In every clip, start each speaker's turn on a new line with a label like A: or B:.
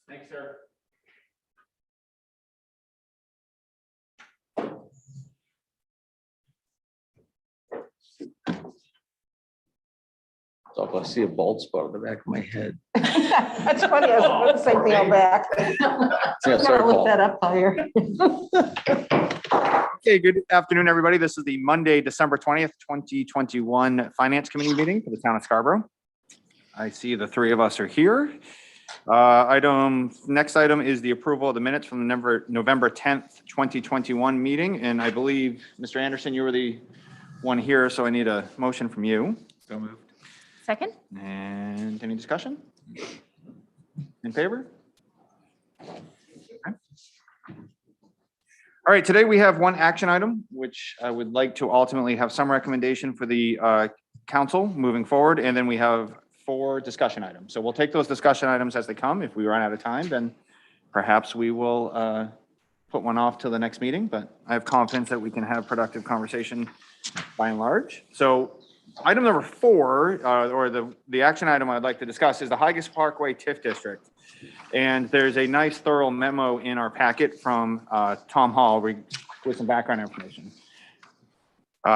A: Thanks, sir.
B: So if I see a bald spot on the back of my head.
C: That's funny, I was going to say tail back.
B: Yeah, sorry,
C: Look
B: Paul.
C: that up higher.
A: Okay, good afternoon, everybody. This is the Monday, December 20th, 2021 Finance Committee meeting for the town of Scarborough. I see the three of us are here. Next item is the approval of the minutes from the November 10th, 2021 meeting. And I believe, Mr. Anderson, you were the one here, so I need a motion from you.
B: So moved.
D: Second?
A: And any discussion? In favor? Okay. All right, today we have one action item, which I would like to ultimately have some recommendation for the council moving forward. And then we have 4 discussion items. So we'll take those discussion items as they come. If we run out of time, then perhaps we will put one off till the next meeting, but I have confidence that we can have productive conversation by and large. So item number 4, or the action item I'd like to discuss is the Higas Parkway TIF district. And there's a nice thorough memo in our packet from Tom Hall with some background information.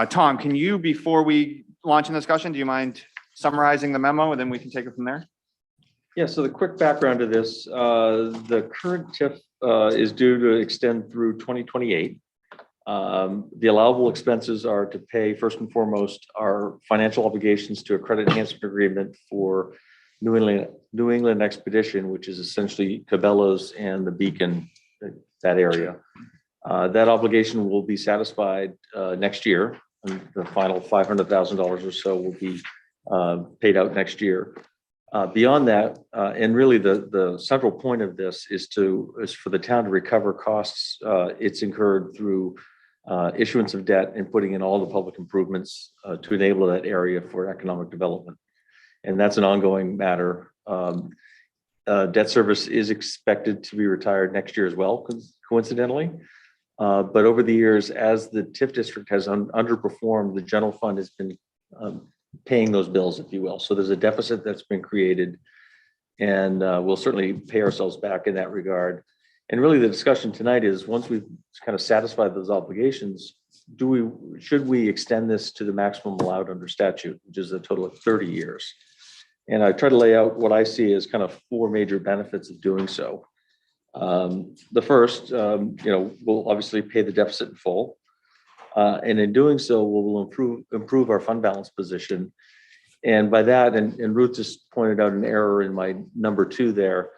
A: Tom, can you, before we launch a discussion, do you mind summarizing the memo and then we can take it from there?
B: Yeah, so the quick background to this, the current TIF is due to extend through 2028. The allowable expenses are to pay, first and foremost, our financial obligations to a credit enhancement agreement for New England Expedition, which is essentially Cabela's and the Beacon, that area. That obligation will be satisfied next year, and the final $500,000 or so will be paid out next year. Beyond that, and really the central point of this is for the town to recover costs it's incurred through issuance of debt and putting in all the public improvements to enable that area for economic development. And that's an ongoing matter. Debt service is expected to be retired next year as well, coincidentally. But over the years, as the TIF district has underperformed, the general fund has been paying those bills, if you will. So there's a deficit that's been created, and we'll certainly pay ourselves back in that regard. And really the discussion tonight is, once we've kind of satisfied those obligations, should we extend this to the maximum allowed under statute, which is a total of 30 years? And I try to lay out what I see as kind of 4 major benefits of doing so. The first, we'll obviously pay the deficit in full. And in doing so, we'll improve our fund balance position. And by that, and Ruth just pointed out an error in my number 2 there,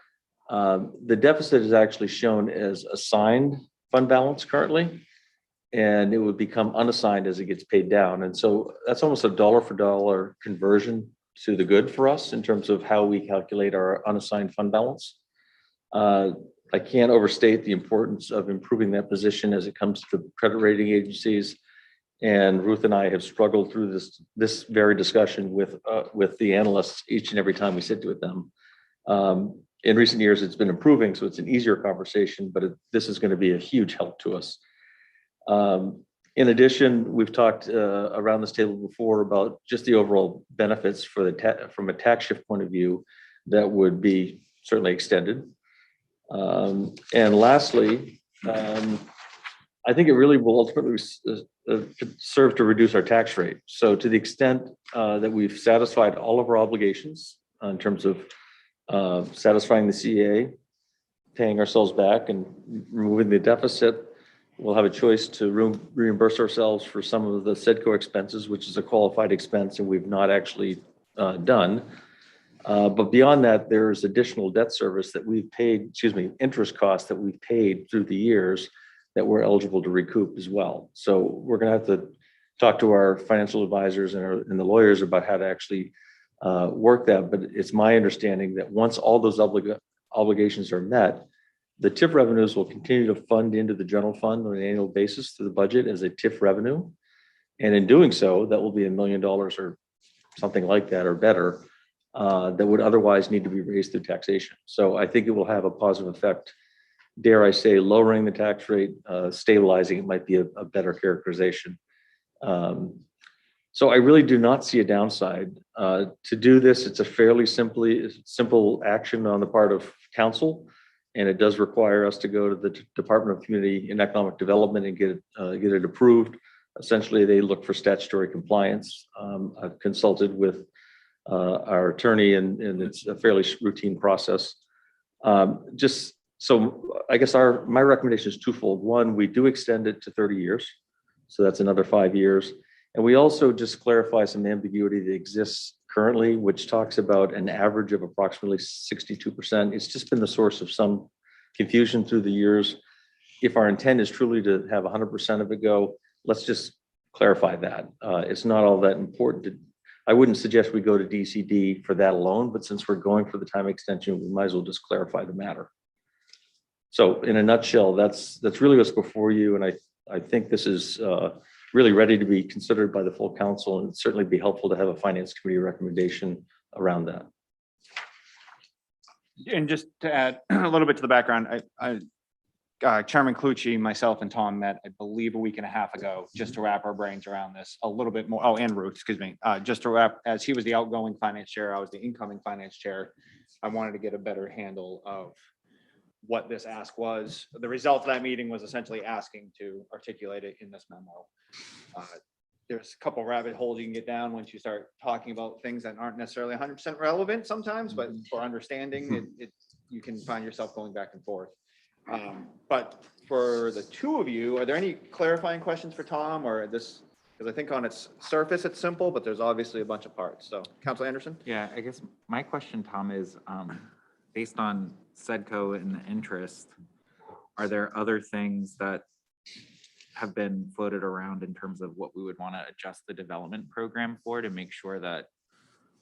B: the deficit is actually shown as assigned fund balance currently, and it would become unassigned as it gets paid down. And so that's almost a dollar for dollar conversion to the good for us in terms of how we calculate our unassigned fund balance. I can't overstate the importance of improving that position as it comes to credit rating agencies. And Ruth and I have struggled through this very discussion with the analysts each and every time we sit with them. In recent years, it's been improving, so it's an easier conversation, but this is going to be a huge help to us. In addition, we've talked around this table before about just the overall benefits for from a tax shift point of view that would be certainly extended. And lastly, I think it really will ultimately serve to reduce our tax rate. So to the extent that we've satisfied all of our obligations in terms of satisfying the CA, paying ourselves back and removing the deficit, we'll have a choice to reimburse ourselves for some of the SEDCO expenses, which is a qualified expense and we've not actually done. But beyond that, there's additional debt service that we've paid, interest costs that we've paid through the years that we're eligible to recoup as well. So we're going to have to talk to our financial advisors and the lawyers about how to actually work that. But it's my understanding that once all those obligations are met, the TIF revenues will continue to fund into the general fund on an annual basis through the budget as a TIF revenue. And in doing so, that will be $1 million or something like that or better that would otherwise need to be raised through taxation. So I think it will have a positive effect. Dare I say, lowering the tax rate, stabilizing it might be a better characterization. So I really do not see a downside. To do this, it's a fairly simple action on the part of council. And it does require us to go to the Department of Community and Economic Development and get it approved. Essentially, they look for statutory compliance. I've consulted with our attorney and it's a fairly routine process. Just so I guess my recommendation is twofold. One, we do extend it to 30 years. So that's another 5 years. And we also just clarify some ambiguity that exists currently, which talks about an average of approximately 62%. It's just been the source of some confusion through the years. If our intent is truly to have 100% of it go, let's just clarify that. It's not all that important. I wouldn't suggest we go to DCD for that alone, but since we're going for the time extension, we might as well just clarify the matter. So in a nutshell, that's really what's before you. And I think this is really ready to be considered by the full council, and it'd certainly be helpful to have a finance committee recommendation around that.
A: And just to add a little bit to the background, Chairman Clucci, myself and Tom met, I believe, a week and a half ago, just to wrap our brains around this a little bit more. Oh, and Ruth, excuse me, just to wrap, as he was the outgoing finance chair, I was the incoming finance chair. I wanted to get a better handle of what this ask was. The result of that meeting was essentially asking to articulate it in this memo. There's a couple rabbit holes you can get down once you start talking about things that aren't necessarily 100% relevant sometimes, but for understanding it, you can find yourself going back and forth. But for the two of you, are there any clarifying questions for Tom or this? Because I think on its surface, it's simple, but there's obviously a bunch of parts. So Councilor Anderson?
D: Yeah, I guess my question, Tom, is based on SEDCO and the interest, are there other things that have been floated around in terms of what we would want to adjust the development program for to make sure that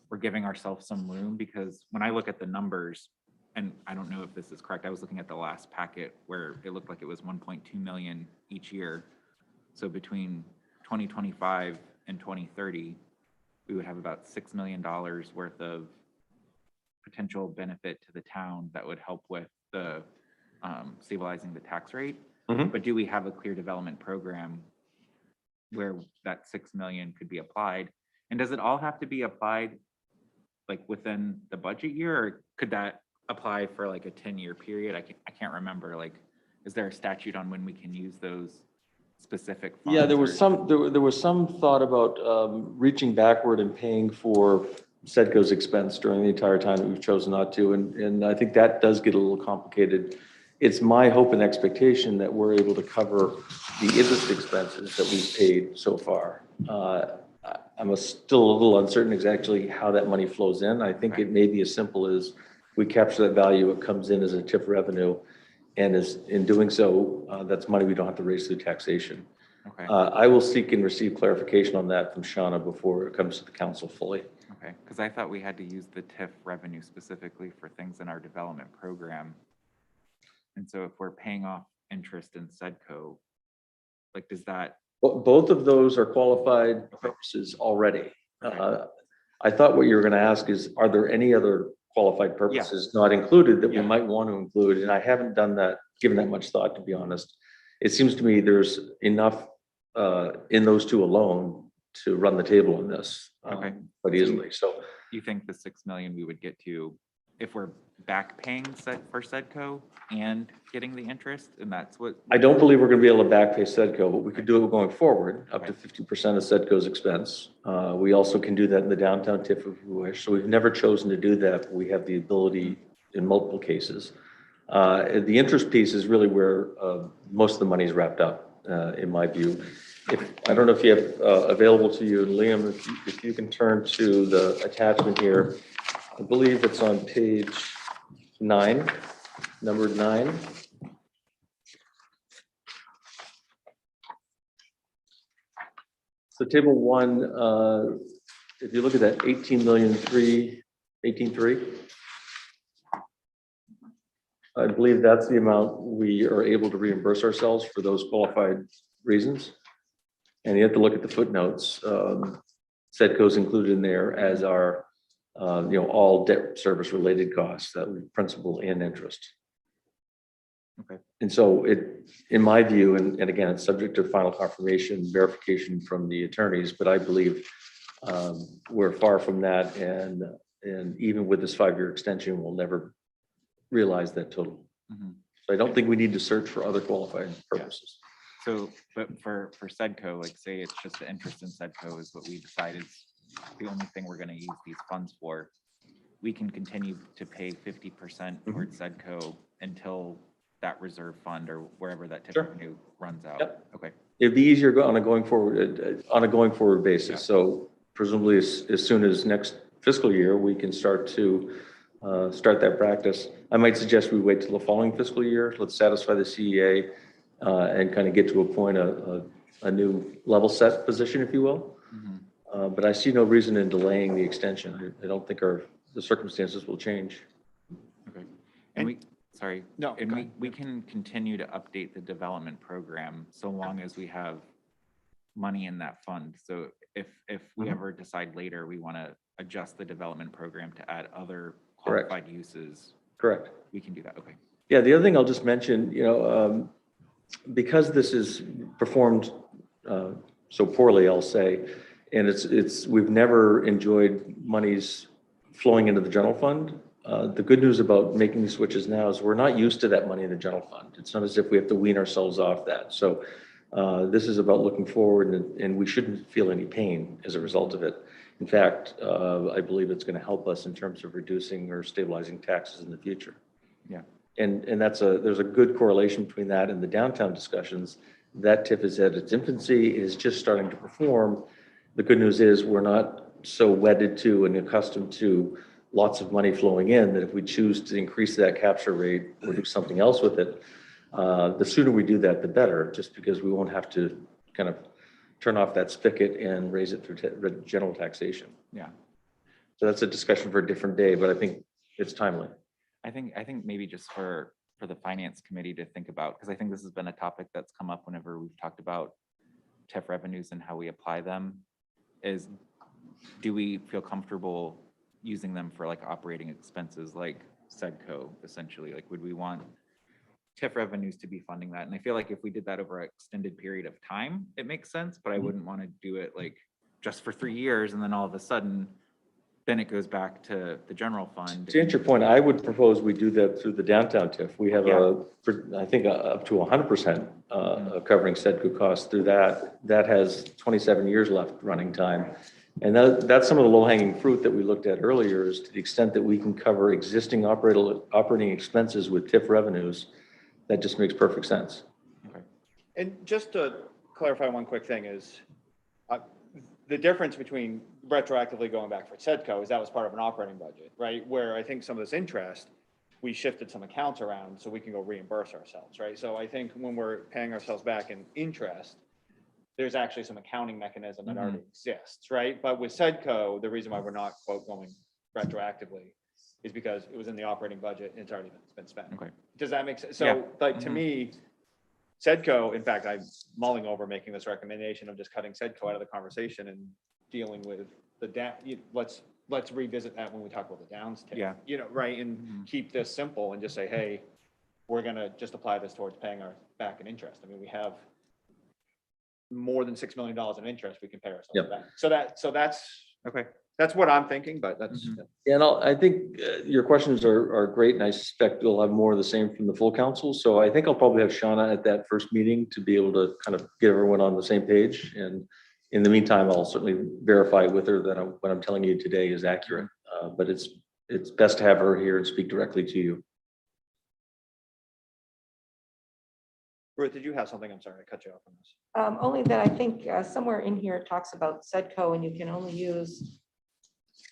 D: we're giving ourselves some room? Because when I look at the numbers, and I don't know if this is correct, I was looking at the last packet where it looked like it was 1.2 million each year. So between 2025 and 2030, we would have about $6 million worth of potential benefit to the town that would help with the stabilizing the tax rate. But do we have a clear development program where that 6 million could be applied? And does it all have to be applied like within the budget year, or could that apply for like a 10-year period? I can't remember. Like, is there a statute on when we can use those specific funds?
B: Yeah, there was some thought about reaching backward and paying for SEDCO's expense during the entire time that we've chosen not to, and I think that does get a little complicated. It's my hope and expectation that we're able to cover the interest expenses that we've paid so far. I'm still a little uncertain exactly how that money flows in. I think it may be as simple as we capture that value, it comes in as a TIF revenue, and as in doing so, that's money we don't have to raise through taxation.
D: Okay.
B: I will seek and receive clarification on that from Shauna before it comes to the council fully.
D: Okay, because I thought we had to use the TIF revenue specifically for things in our development program. And so if we're paying off interest in SEDCO, like, does that?
B: Both of those are qualified purposes already.
D: Okay.
B: I thought what you were going to ask is, are there any other qualified purposes not included that we might want to include? And I haven't done that, given that much thought, to be honest. It seems to me there's enough in those two alone to run the table on this quite easily. So
D: you think the 6 million we would get to if we're back paying for SEDCO and getting the interest, and that's what?
B: I don't believe we're going to be able to back pay SEDCO, but we could do it going forward, up to 50% of SEDCO's expense. We also can do that in the downtown TIF if we wish. So we've never chosen to do that, but we have the ability in multiple cases. The interest piece is really where most of the money is wrapped up, in my view. I don't know if you have available to you, Liam, if you can turn to the attachment here. I believe it's on page 9, number 9. So table 1, if you look at that 18,318,300, I believe that's the amount we are able to reimburse ourselves for those qualified reasons. And you have to look at the footnotes. SEDCO's included in there, as are all debt service related costs, that would be principal and interest. And so in my view, and again, it's subject to final confirmation, verification from the attorneys, but I believe we're far from that. And even with this 5-year extension, we'll never realize that total.
D: Mhm.
B: So I don't think we need to search for other qualifying purposes.
D: So, but for SEDCO, like say it's just the interest in SEDCO is what we decided, the only thing we're gonna use these funds for. We can continue to pay 50% towards SEDCO until that reserve fund or wherever that TIF
B: Sure.
D: revenue runs out.
B: Yep.
D: Okay,
B: It'd be easier on a going forward basis.
D: Yeah.
B: So presumably as soon as next fiscal year, we can start to start that practice. I might suggest we wait till the following fiscal year. Let's satisfy the CEA and kind of get to a point, a new level set position, if you will.
D: Mhm.
B: But I see no reason in delaying the extension. I don't think the circumstances will change.
D: okay.
A: And-
D: And sorry.
A: No,
D: And
A: go
D: we,
A: ahead.
D: we can continue to update the development program so long as we have money in that fund. So if we
B: Mhm.
D: ever decide later, we want to adjust the development program to add other
B: Correct.
D: qualified uses,
B: Correct.
D: we can do that. Okay.
B: Yeah, the other thing I'll just mention, because this is performed so poorly, I'll say, and we've never enjoyed monies flowing into the general fund. The good news about making these switches now is we're not used to that money in the general fund. It's not as if we have to wean ourselves off that. So this is about looking forward, and we shouldn't feel any pain as a result of it. In fact, I believe it's going to help us in terms of reducing or stabilizing taxes in the future.
D: Yeah.
B: And there's a good correlation between that and the downtown discussions. That TIF is at its infancy, is just starting to perform. The good news is we're not so wedded to and accustomed to lots of money flowing in that if we choose to increase that capture rate or do something else with it, the sooner we do that, the better, just because we won't have to kind of turn off that spigot and raise it through general taxation.
D: Yeah.
B: So that's a discussion for a different day, but I think it's timely.
D: I think maybe just for the finance committee to think about, because I think this has been a topic that's come up whenever we've talked about TIF revenues and how we apply them, is do we feel comfortable using them for like operating expenses like SEDCO essentially? Like, would we want TIF revenues to be funding that? And I feel like if we did that over an extended period of time, it makes sense, but I wouldn't want to do it like just for 3 years and then all of a sudden then it goes back to the general fund.
B: To answer your point, I would propose we do that through the downtown TIF. We have I think up to 100% covering SEDCO costs through that. That has 27 years left running time. And that's some of the low-hanging fruit that we looked at earlier, is to the extent that we can cover existing operating expenses with TIF revenues, that just makes perfect sense.
D: Okay.
A: And just to clarify one quick thing is, the difference between retroactively going back for SEDCO is that was part of an operating budget, right? Where I think some of this interest, we shifted some accounts around so we can go reimburse ourselves, right? So I think when we're paying ourselves back in interest, there's actually some accounting mechanism that already exists, right? But with SEDCO, the reason why we're not quote going retroactively is because it was in the operating budget and it's already been spent.
D: Okay.
A: Does that make sense? So
D: Yeah.
A: like to me, SEDCO, in fact, I'm mulling over making this recommendation of just cutting SEDCO out of the conversation and dealing with the let's revisit that when we talk about the downs.
D: Yeah.
A: Right. And keep this simple and just say, hey, we're going to just apply this towards paying our back in interest. I mean, we have more than $6 million in interest we can pay ourselves
B: Yep.
A: back. So that's
D: Okay.
A: That's what I'm thinking, but that's.
B: Yeah, and I think your questions are great, and I suspect we'll have more of the same from the full council. So I think I'll probably have Shauna at that first meeting to be able to kind of get everyone on the same page. And in the meantime, I'll certainly verify with her that what I'm telling you today is accurate. But it's best to have her here and speak directly to you.
A: Ruth, did you have something? I'm sorry, I cut you off on this.
C: Only that I think somewhere in here it talks about SEDCO and you can only use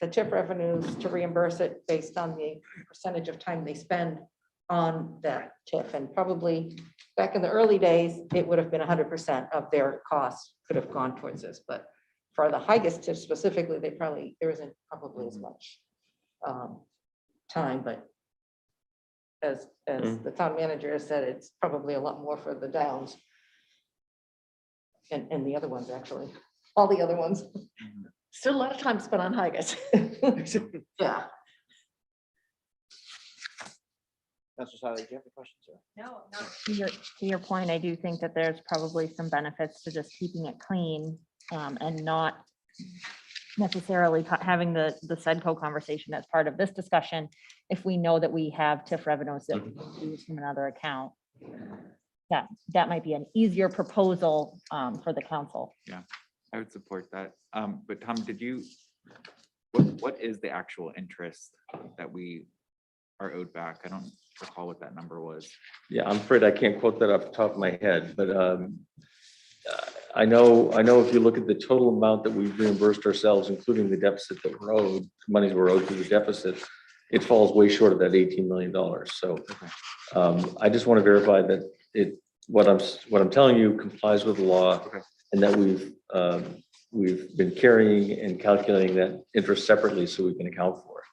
C: the TIP revenues to reimburse it based on the percentage of time they spend on that TIF. And probably back in the early days, it would have been 100% of their costs could have gone towards this. But for the highest TIF specifically, there isn't probably as much time, but as the town manager has said, it's probably a lot more for the downs. And the other ones, actually, all the other ones. Still a lot of time spent on Higas. Yeah.
A: That's just how, do you have any questions? Or?
C: No.
E: To your point, I do think that there's probably some benefits to just keeping it clean and not necessarily having the SEDCO conversation as part of this discussion. If we know that we have TIF revenues that we can use from another account, that might be an easier proposal for the council.
D: Yeah, I would support that. But Tom, what is the actual interest that we are owed back? I don't recall what that number was.
B: Yeah, I'm afraid I can't quote that off the top of my head, but I know if you look at the total amount that we've reimbursed ourselves, including the deficit that we're owed, monies we're owed through the deficit, it falls way short of that $18 million. So I just want to verify that what I'm telling you complies with the law, and that we've been carrying and calculating that interest separately so we can account for it.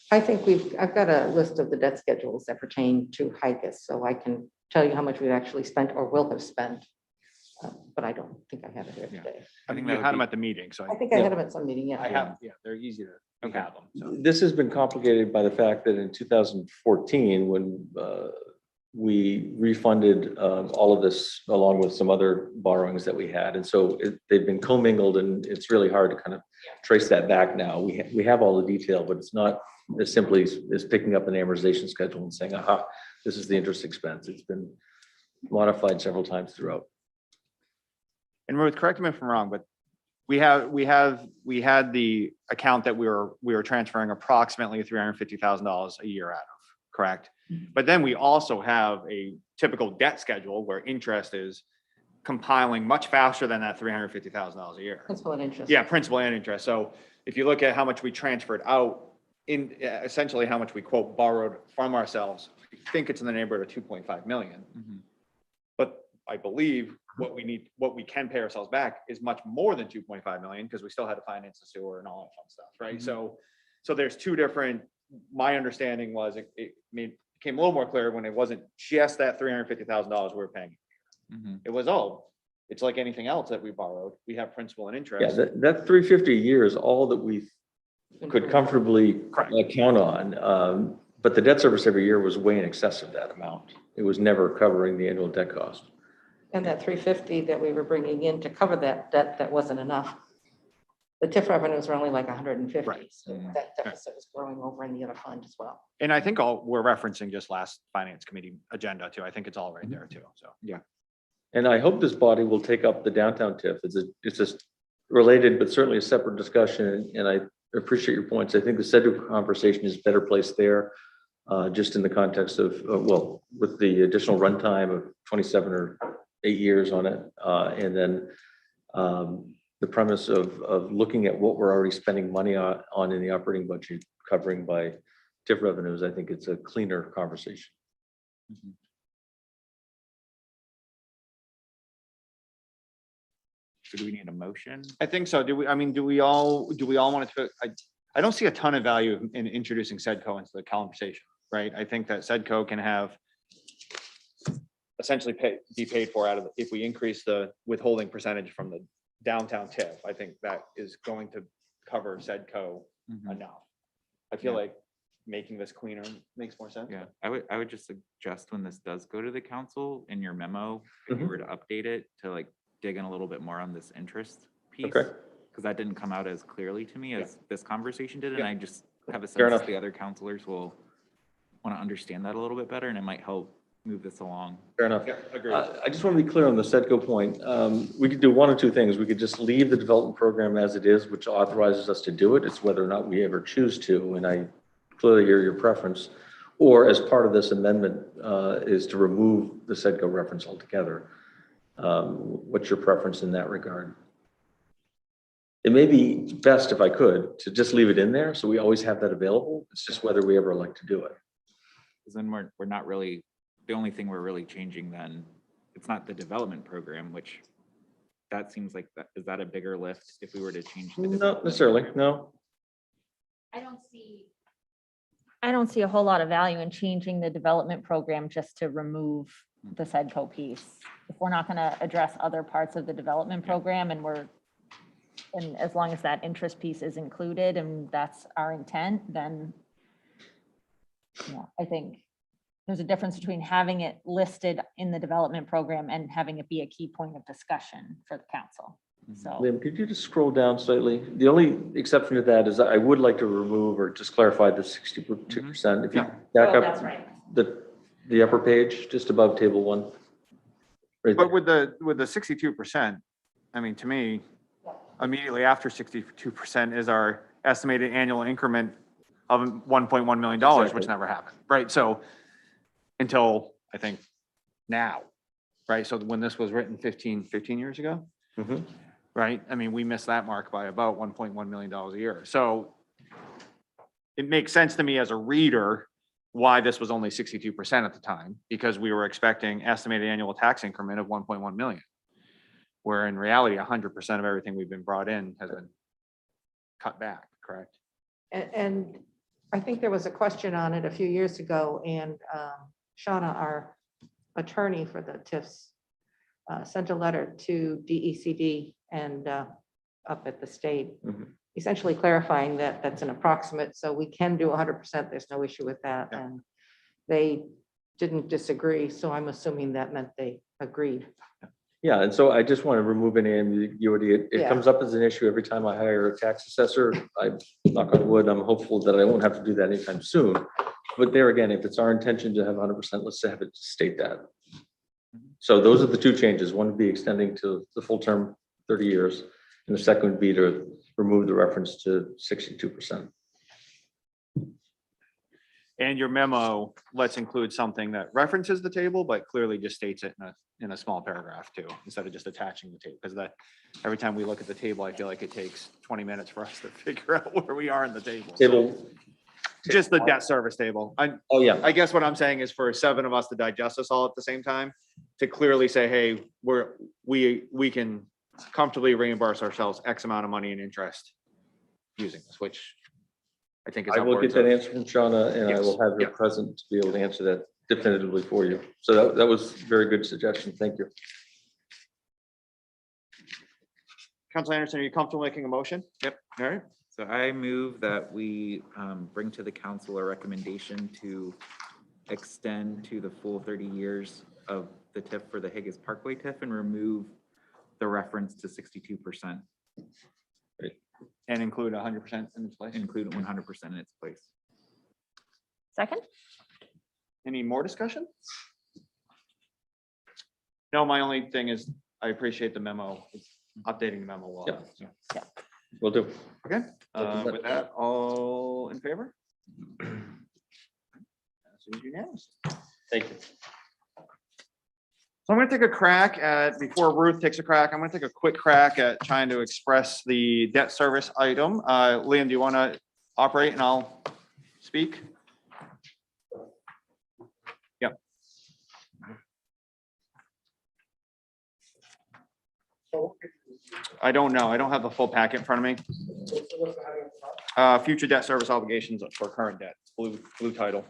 C: I think I've got a list of the debt schedules that pertain to HICUS, so I can tell you how much we've actually spent or will have spent. But I don't think I have it here today.
A: I think
D: that
A: we
D: would
A: had them
D: be-
A: at the meeting, so
C: I think I had them at some meeting, yeah.
A: I have, they're easy to
D: Okay.
A: have them. So.
B: This has been complicated by the fact that in 2014, when we refunded all of this along with some other borrowings that we had. And so they've been commingled, and it's really hard to kind of trace that back now. We have all the detail, but it's not as simply as picking up an amortization schedule and saying, aha, this is the interest expense. It's been modified several times throughout.
A: And Ruth, correct me if I'm wrong, but we had the account that we were transferring approximately $350,000 a year out of, correct? But then we also have a typical debt schedule where interest is compiling much faster than that $350,000 a year.
C: Principal and interest.
A: Yeah, principal and interest. So if you look at how much we transferred out, in essentially how much we quote borrowed from ourselves, I think it's in the neighborhood of 2.5 million.
D: Mhm.
A: But I believe what we can pay ourselves back is much more than 2.5 million, because we still had to finance the sewer and all that fun stuff, right? So there's two different, my understanding was it became a little more clear when it wasn't just that $350,000 we were paying.
D: Mhm.
A: It was, it's like anything else that we borrowed. We have principal and
B: Yeah,
A: interest.
B: that 350 a year is all that we could comfortably count on. But the debt service every year was way in excess of that amount. It was never covering the annual debt cost.
C: And that 350 that we were bringing in to cover that debt, that wasn't enough. The TIF revenues were only like 150.
A: Right.
C: So that deficit was growing over in the other fund as well.
A: And I think we're referencing just last finance committee agenda too. I think it's all right there too. So.
B: And I hope this body will take up the downtown TIF. It's a related, but certainly a separate discussion. And I appreciate your points. I think the SEDCO conversation is better placed there, just in the context of, well, with the additional runtime of 27 or 8 years on it. And then the premise of looking at what we're already spending money on in the operating budget, covering by TIF revenues, I think it's a cleaner conversation.
D: Mhm. So do we need a motion?
A: I think so. Do we all want to, I don't see a ton of value in introducing SEDCO into the conversation, right? I think that SEDCO can have essentially be paid for out of, if we increase the withholding percentage from the downtown TIF, I think that is going to cover SEDCO
D: Mhm.
A: enough. I feel
D: Yeah.
A: like making this cleaner makes more sense.
D: Yeah, I would just suggest when this does go to the council in your memo, if you
B: Mhm.
D: were to update it to like dig in a little bit more on this interest piece.
B: Okay.
D: Because that didn't come out as clearly to me as this conversation did, and
A: Yeah.
D: I just have a
B: Fair
D: sense
B: enough.
D: the other counselors will want to understand that a little bit better, and it might help move this along.
B: Fair enough.
A: Yeah, agreed.
B: I just want to be clear on the SEDCO point. We could do one or two things. We could just leave the development program as it is, which authorizes us to do it. It's whether or not we ever choose to, and I clearly hear your preference. Or as part of this amendment is to remove the SEDCO reference altogether. What's your preference in that regard? It may be best, if I could, to just leave it in there, so we always have that available. It's just whether we ever like to do it.
D: Because then we're not really, the only thing we're really changing then, it's not the development program, which that seems like, is that a bigger lift if we were to change? the
B: Not
D: development
B: necessarily,
D: program?
B: no.
E: I don't see a whole lot of value in changing the development program just to remove the SEDCO piece. If we're not going to address other parts of the development program and as long as that interest piece is included and that's our intent, then yeah, I think there's a difference between having it listed in the development program and having it be a key point of discussion for the council. So,
B: Liam, could you just scroll down slightly? The only exception to that is I would like to remove or just clarify the 62%. If you back
E: oh,
B: up
E: that's right.
B: the upper page, just above table 1. Right
A: But
B: there.
A: with the 62%, I mean, to me, immediately after 62% is our estimated annual increment of $1.1 million, which
B: Exactly.
A: never happened, right? So until I think now, right? So when this was written 15 years ago,
B: Mhm.
A: right? I mean, we missed that mark by about $1.1 million a year. So it makes sense to me as a reader why this was only 62% at the time, because we were expecting estimated annual tax increment of 1.1 million. Where in reality, 100% of everything we've been brought in has been cut back, correct?
C: And I think there was a question on it a few years ago, and Shauna, our attorney for the TIFs, sent a letter to DECD and up at the state,
B: Mhm.
C: essentially clarifying that that's an approximate, so we can do 100%, there's no issue with that.
A: Yeah.
C: And they didn't disagree, so I'm assuming that meant they agreed.
B: Yeah, and so I just want to remove any ambiguity. It
C: Yeah.
B: comes up as an issue every time I hire a tax assessor. I knock on wood, I'm hopeful that I won't have to do that anytime soon. But there again, if it's our intention to have 100%, let's have it state that. So those are the two changes. One would be extending to the full term, 30 years. And the second would be to remove the reference to 62%.
A: And your memo, let's include something that references the table, but clearly just states it in a small paragraph too, instead of just attaching the table. Because that, every time we look at the table, I feel like it takes 20 minutes for us to figure out where we are in the table.
B: Table,
A: Just the debt service table.
B: oh yeah,
A: I guess what I'm saying is for 7 of us to digest this all at the same time, to clearly say, hey, we can comfortably reimburse ourselves X amount of money in interest using this, which I think is
B: I will get
A: upwards
B: that
A: of.
B: answer from Shauna and I will have her
A: Yes, yeah.
B: present to be able to answer that definitively for you. So that was a very good suggestion. Thank you.
A: Councilor Anderson, are you comfortable making a motion?
D: Yep.
A: All right.
D: So I move that we bring to the council a recommendation to extend to the full 30 years of the TIF for the Higgins Parkway TIF and remove the reference to 62%,
A: And include 100% in its place.
D: include 100% in its place.
E: Second?
A: Any more discussion? No, my only thing is I appreciate the memo, updating the memo well.
B: Yeah.
A: So,
B: Will do.
A: Okay, with that, all in favor? That's unanimous.
B: Thank you.
A: So I'm going to take a crack at, before Ruth takes a crack, I'm going to take a quick crack at trying to express the debt service item. Liam, do you want to operate and I'll speak? Yep. I don't know. I don't have the full packet in front of me. Future debt service obligations for current debt, blue title.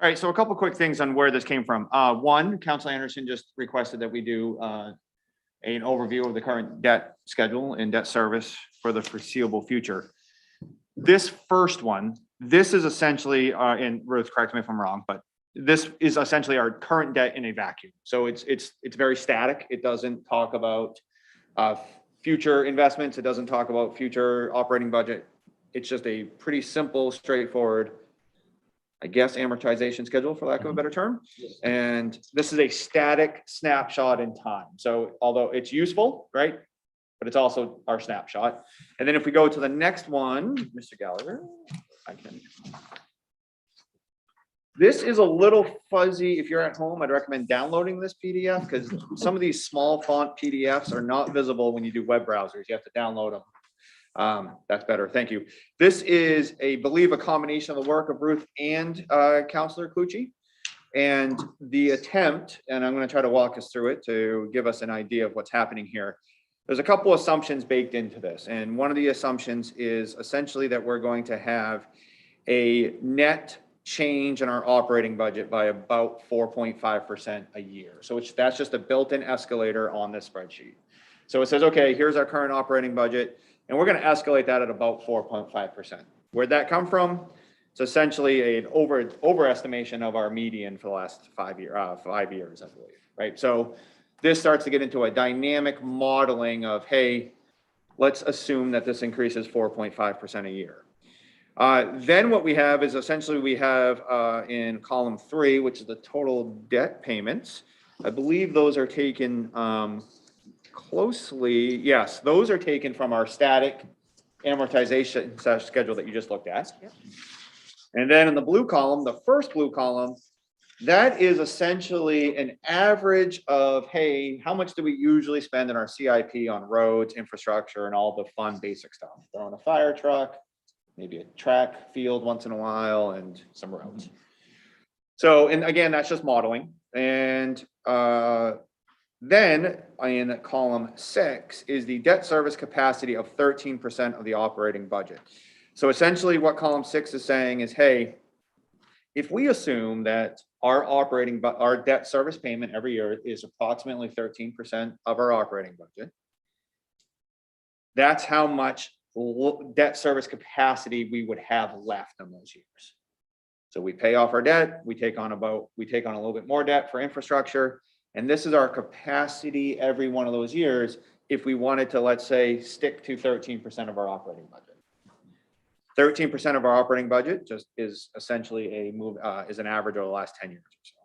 A: All right, so a couple quick things on where this came from. One, Councilor Anderson just requested that we do an overview of the current debt schedule and debt service for the foreseeable future. This first one, this is essentially, and Ruth, correct me if I'm wrong, but this is essentially our current debt in a vacuum. So it's very static. It doesn't talk about future investments. It doesn't talk about future operating budget. It's just a pretty simple, straightforward, I guess, amortization schedule, for lack of a better term. And this is a static snapshot in time. So although it's useful, right? But it's also our snapshot. And then if we go to the next one, Mr. Gallagher, I can. This is a little fuzzy. If you're at home, I'd recommend downloading this PDF because some of these small font PDFs are not visible when you do web browsers. You have to download them. That's better. Thank you. This is believe a combination of the work of Ruth and Councilor Clucci. And the attempt, and I'm going to try to walk us through it to give us an idea of what's happening here. There's a couple assumptions baked into this. And one of the assumptions is essentially that we're going to have a net change in our operating budget by about 4.5% a year. So that's just a built-in escalator on this spreadsheet. So it says, okay, here's our current operating budget, and we're going to escalate that at about 4.5%. Where'd that come from? It's essentially an overestimation of our median for the last 5 years, I believe, right? So this starts to get into a dynamic modeling of, hey, let's assume that this increases 4.5% a year. Then what we have is essentially we have in column 3, which is the total debt payments. I believe those are taken closely. Yes, those are taken from our static amortization schedule that you just looked at.
C: Yep.
A: And then in the blue column, the first blue column, that is essentially an average of, hey, how much do we usually spend in our CIP on roads, infrastructure, and all the fun basic stuff? Throwing a fire truck, maybe a track field once in a while, and some roads. So, and again, that's just modeling. And then in column 6 is the debt service capacity of 13% of the operating budget. So essentially what column 6 is saying is, hey, if we assume that our debt service payment every year is approximately 13% of our operating budget, that's how much debt service capacity we would have left in those years. So we pay off our debt, we take on a little bit more debt for infrastructure, and this is our capacity every one of those years if we wanted to, let's say, stick to 13% of our operating budget. 13% of our operating budget just is essentially is an average over the last 10 years or so.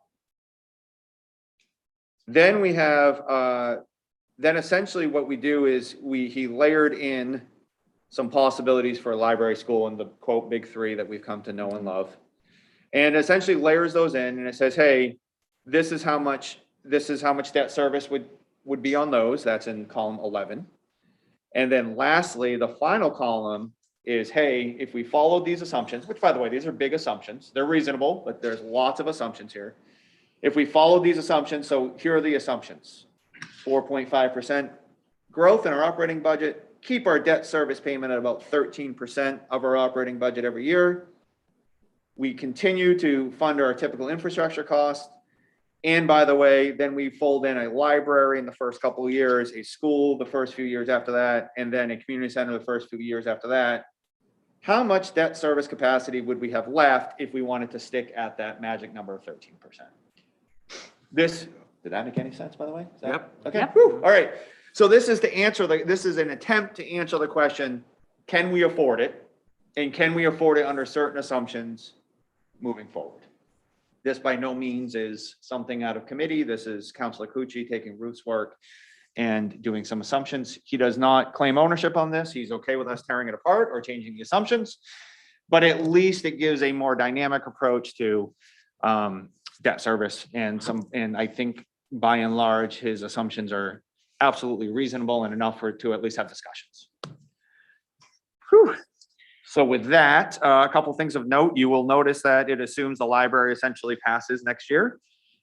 A: Then we have, then essentially what we do is he layered in some possibilities for a library school and the quote big 3 that we've come to know and love, and essentially layers those in, and it says, hey, this is how much debt service would be on those. That's in column 11. And then lastly, the final column is, hey, if we follow these assumptions, which by the way, these are big assumptions, they're reasonable, but there's lots of assumptions here. If we follow these assumptions, so here are the assumptions: 4.5% growth in our operating budget, keep our debt service payment at about 13% of our operating budget every year. We continue to fund our typical infrastructure costs. And by the way, then we fold in a library in the first couple of years, a school the first few years after that, and then a community center the first few years after that. How much debt service capacity would we have left if we wanted to stick at that magic number of 13%? Did that make any sense, by the way?
D: Yep.
A: Okay.
E: Yep.
A: Whew. All right. So this is this is an attempt to answer the question, can we afford it? And can we afford it under certain assumptions moving forward? This by no means is something out of committee. This is Councilor Cucci taking Ruth's work and doing some assumptions. He does not claim ownership on this. He's okay with us tearing it apart or changing the assumptions, but at least it gives a more dynamic approach to debt service and I think by and large, his assumptions are absolutely reasonable and enough to at least have discussions. Whew. So with that, a couple things of note. You will notice that it assumes the library essentially passes next year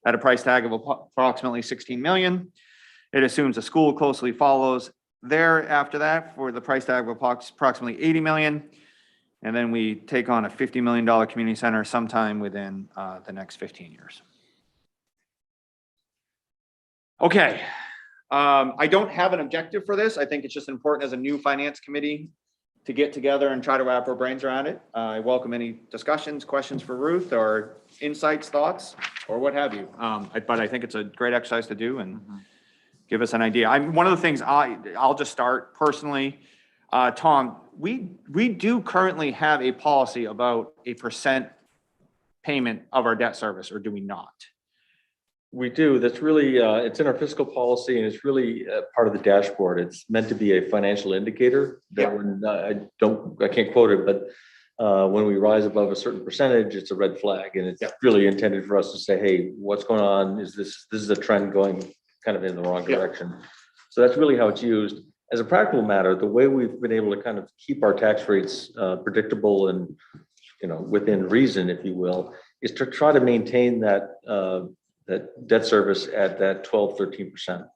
A: at a price tag of approximately 16 million. It assumes a school closely follows there after that for the price tag of approximately 80 million. And then we take on a $50 million community center sometime within the next 15 years. Okay. I don't have an objective for this. I think it's just important as a new finance committee to get together and try to wrap our brains around it. I welcome any discussions, questions for Ruth, or insights, thoughts, or what have you. But I think it's a great exercise to do and give us an idea. One of the things I'll just start personally, Tom, we do currently have a policy about a % payment of our debt service, or do we not?
B: We do. That's really, it's in our fiscal policy, and it's really part of the dashboard. It's meant to be a financial indicator that
A: Yep.
B: when I can't quote it, but when we rise above a certain percentage, it's a red flag, and it's
A: Yep.
B: really intended for us to say, hey, what's going on? This is a trend going kind of in the wrong
A: Yep.
B: direction. So that's really how it's used. As a practical matter, the way we've been able to kind of keep our tax rates predictable and, within reason, if you will, is to try to maintain that debt service at that 12-13%.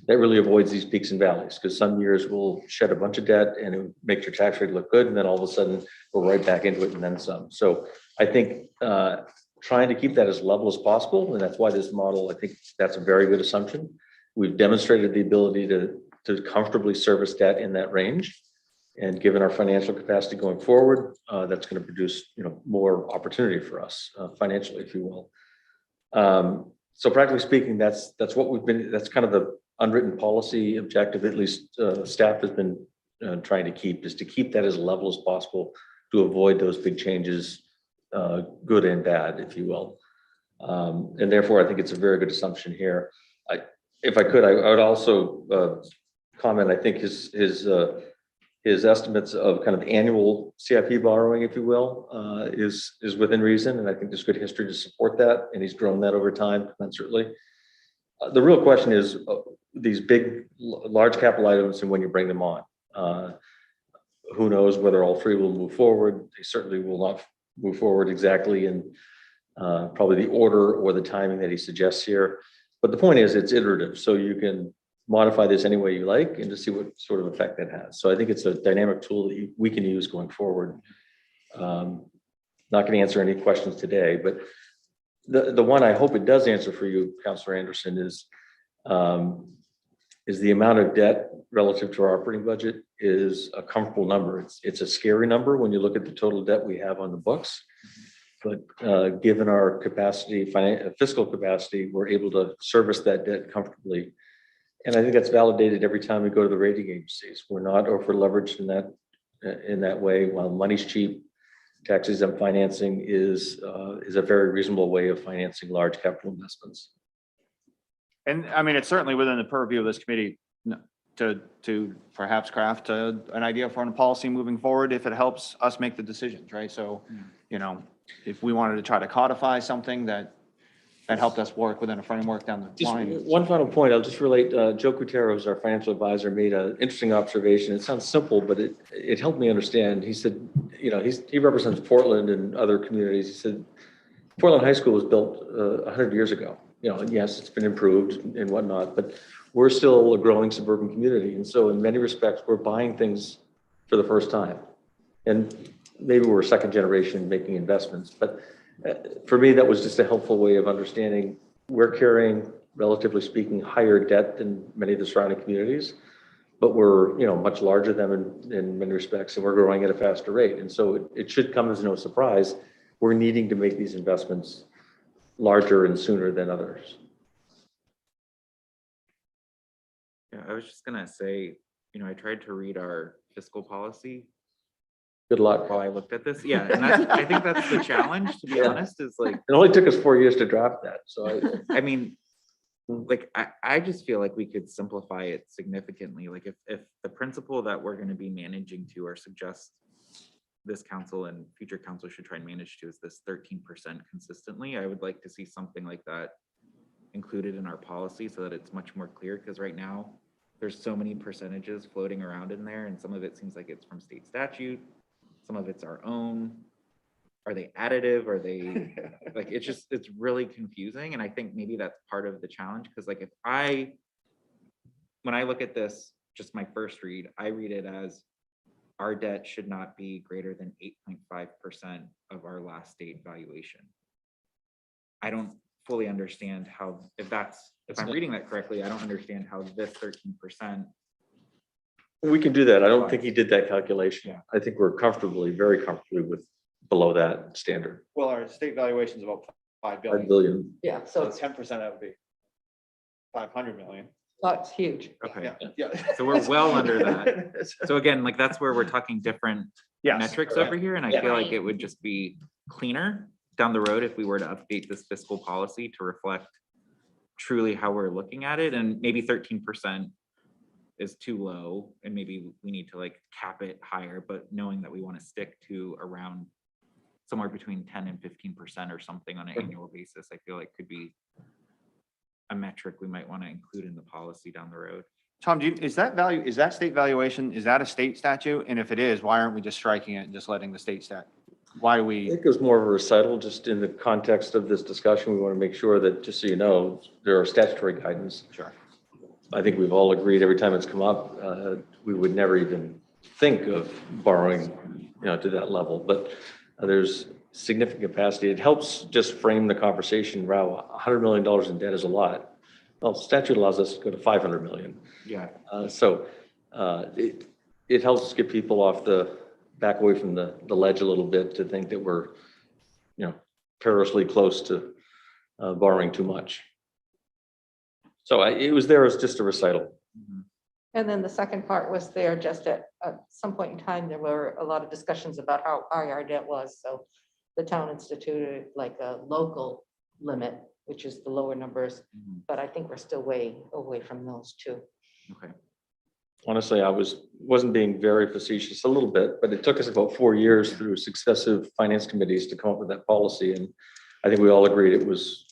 B: That really avoids these peaks and valleys, because some years we'll shed a bunch of debt and it makes your tax rate look good, and then all of a sudden we're right back into it and then some. So I think trying to keep that as level as possible. And that's why this model, I think that's a very good assumption. We've demonstrated the ability to comfortably service debt in that range. And given our financial capacity going forward, that's going to produce, more opportunity for us financially, if you will. So practically speaking, that's kind of the unwritten policy objective, at least staff has been trying to keep, is to keep that as level as possible to avoid those big changes, good and bad, if you will. And therefore, I think it's a very good assumption here. If I could, I would also comment, I think his estimates of kind of annual CIP borrowing, if you will, is within reason. And I think there's good history to support that. And he's grown that over time commensurately. The real question is these big, large capital items and when you bring them on. Who knows whether all three will move forward. They certainly will not move forward exactly in probably the order or the timing that he suggests here. But the point is it's iterative. So you can modify this any way you like and to see what sort of effect that has. So I think it's a dynamic tool that we can use going forward. Not going to answer any questions today, but the one I hope it does answer for you, Councillor Anderson, is the amount of debt relative to our operating budget is a comfortable number. It's a scary number when you look at the total debt we have on the books. But given our capacity, fiscal capacity, we're able to service that debt comfortably. And I think that's validated every time we go to the rating agencies. We're not over leveraged in that way. While money's cheap, tax-exempt financing is a very reasonable way of financing large capital investments.
A: And I mean, it's certainly within the purview of this committee to perhaps craft an idea for a policy moving forward if it helps us make the decisions, right? So, if we wanted to try to codify something that helped us work within a framework down the
B: Just
A: line.
B: one final point, I'll just relate, Joe Cutero, who's our financial advisor, made an interesting observation. It sounds simple, but it helped me understand. He said, he represents Portland and other communities. He said, Portland High School was built 100 years ago. Yes, it's been improved and whatnot, but we're still a growing suburban community. And so in many respects, we're buying things for the first time. And maybe we're second generation making investments, but for me, that was just a helpful way of understanding we're carrying, relatively speaking, higher debt than many of the surrounding communities, but we're, much larger than them in many respects, and we're growing at a faster rate. And so it should come as no surprise. We're needing to make these investments larger and sooner than others.
D: Yeah, I was just gonna say, I tried to read our fiscal policy
B: Good luck.
D: while I looked at this. Yeah, and I think that's the challenge, to be honest, is like,
B: It only took us 4 years to draft that. So
D: I mean, like, I just feel like we could simplify it significantly. Like if the principle that we're gonna be managing to or suggest this council and future council should try and manage to is this 13% consistently, I would like to see something like that included in our policy so that it's much more clear, because right now there's so many percentages floating around in there, and some of it seems like it's from state statute, some of it's our own. Are they additive? Are they like, it's really confusing. And I think maybe that's part of the challenge, because like when I look at this, just my first read, I read it as our debt should not be greater than 8.5% of our last state valuation. I don't fully understand how, if I'm reading that correctly, I don't understand how this 13%.
B: we can do that. I don't think he did that calculation.
D: Yeah.
B: I think we're very comfortably with below that standard.
A: Well, our state valuation is about 5
B: 5
A: billion.
B: billion.
C: Yeah,
A: So
C: so it's,
A: 10% that would be 500 million.
C: that's huge.
D: Okay,
A: Yeah.
D: so we're well under that. So again, like that's where we're talking different
A: Yes.
D: metrics over here, and I
B: Yeah.
D: feel like it would just be cleaner down the road if we were to update this fiscal policy to reflect truly how we're looking at it. And maybe 13% is too low, and maybe we need to like cap it higher, but knowing that we want to stick to around somewhere between 10 and 15% or something on an annual basis, I feel like could be a metric we might want to include in the policy down the road.
A: Tom, is that state valuation, is that a state statute? And if it is, why aren't we just striking it and just letting the state why do
B: I
A: we?
B: think it was more of a recital, just in the context of this discussion. We want to make sure that, just so you know, there are statutory guidance.
A: Sure.
B: I think we've all agreed every time it's come up, we would never even think of borrowing, to that level. But there's significant capacity. It helps just frame the conversation. Wow, $100 million in debt is a lot. Well, statute allows us to go to 500 million.
D: Yeah.
B: It helps get people back away from the ledge a little bit to think that we're, perilously close to borrowing too much. So it was there as just a recital.
D: Mhm.
C: And then the second part was there just at some point in time, there were a lot of discussions about how high our debt was. So the town instituted like a local limit, which is the lower numbers,
D: Mhm.
C: but I think we're still way away from those two.
D: Okay.
B: Honestly, I wasn't being very facetious, a little bit, but it took us about 4 years through successive finance committees to come up with that policy. And I think we all agreed it was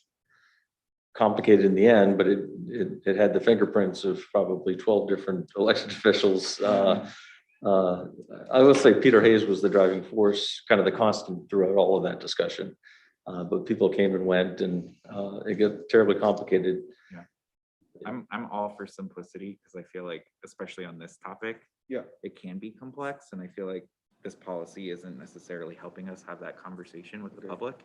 B: complicated in the end, but it had the fingerprints of probably 12 different elected officials. I will say Peter Hayes was the driving force, kind of the constant throughout all of that discussion. But people came and went, and it got terribly complicated.
D: I'm all for simplicity because I feel like, especially on this topic,
A: Yeah.
D: it can be complex, and I feel like this policy isn't necessarily helping us have that conversation with the public.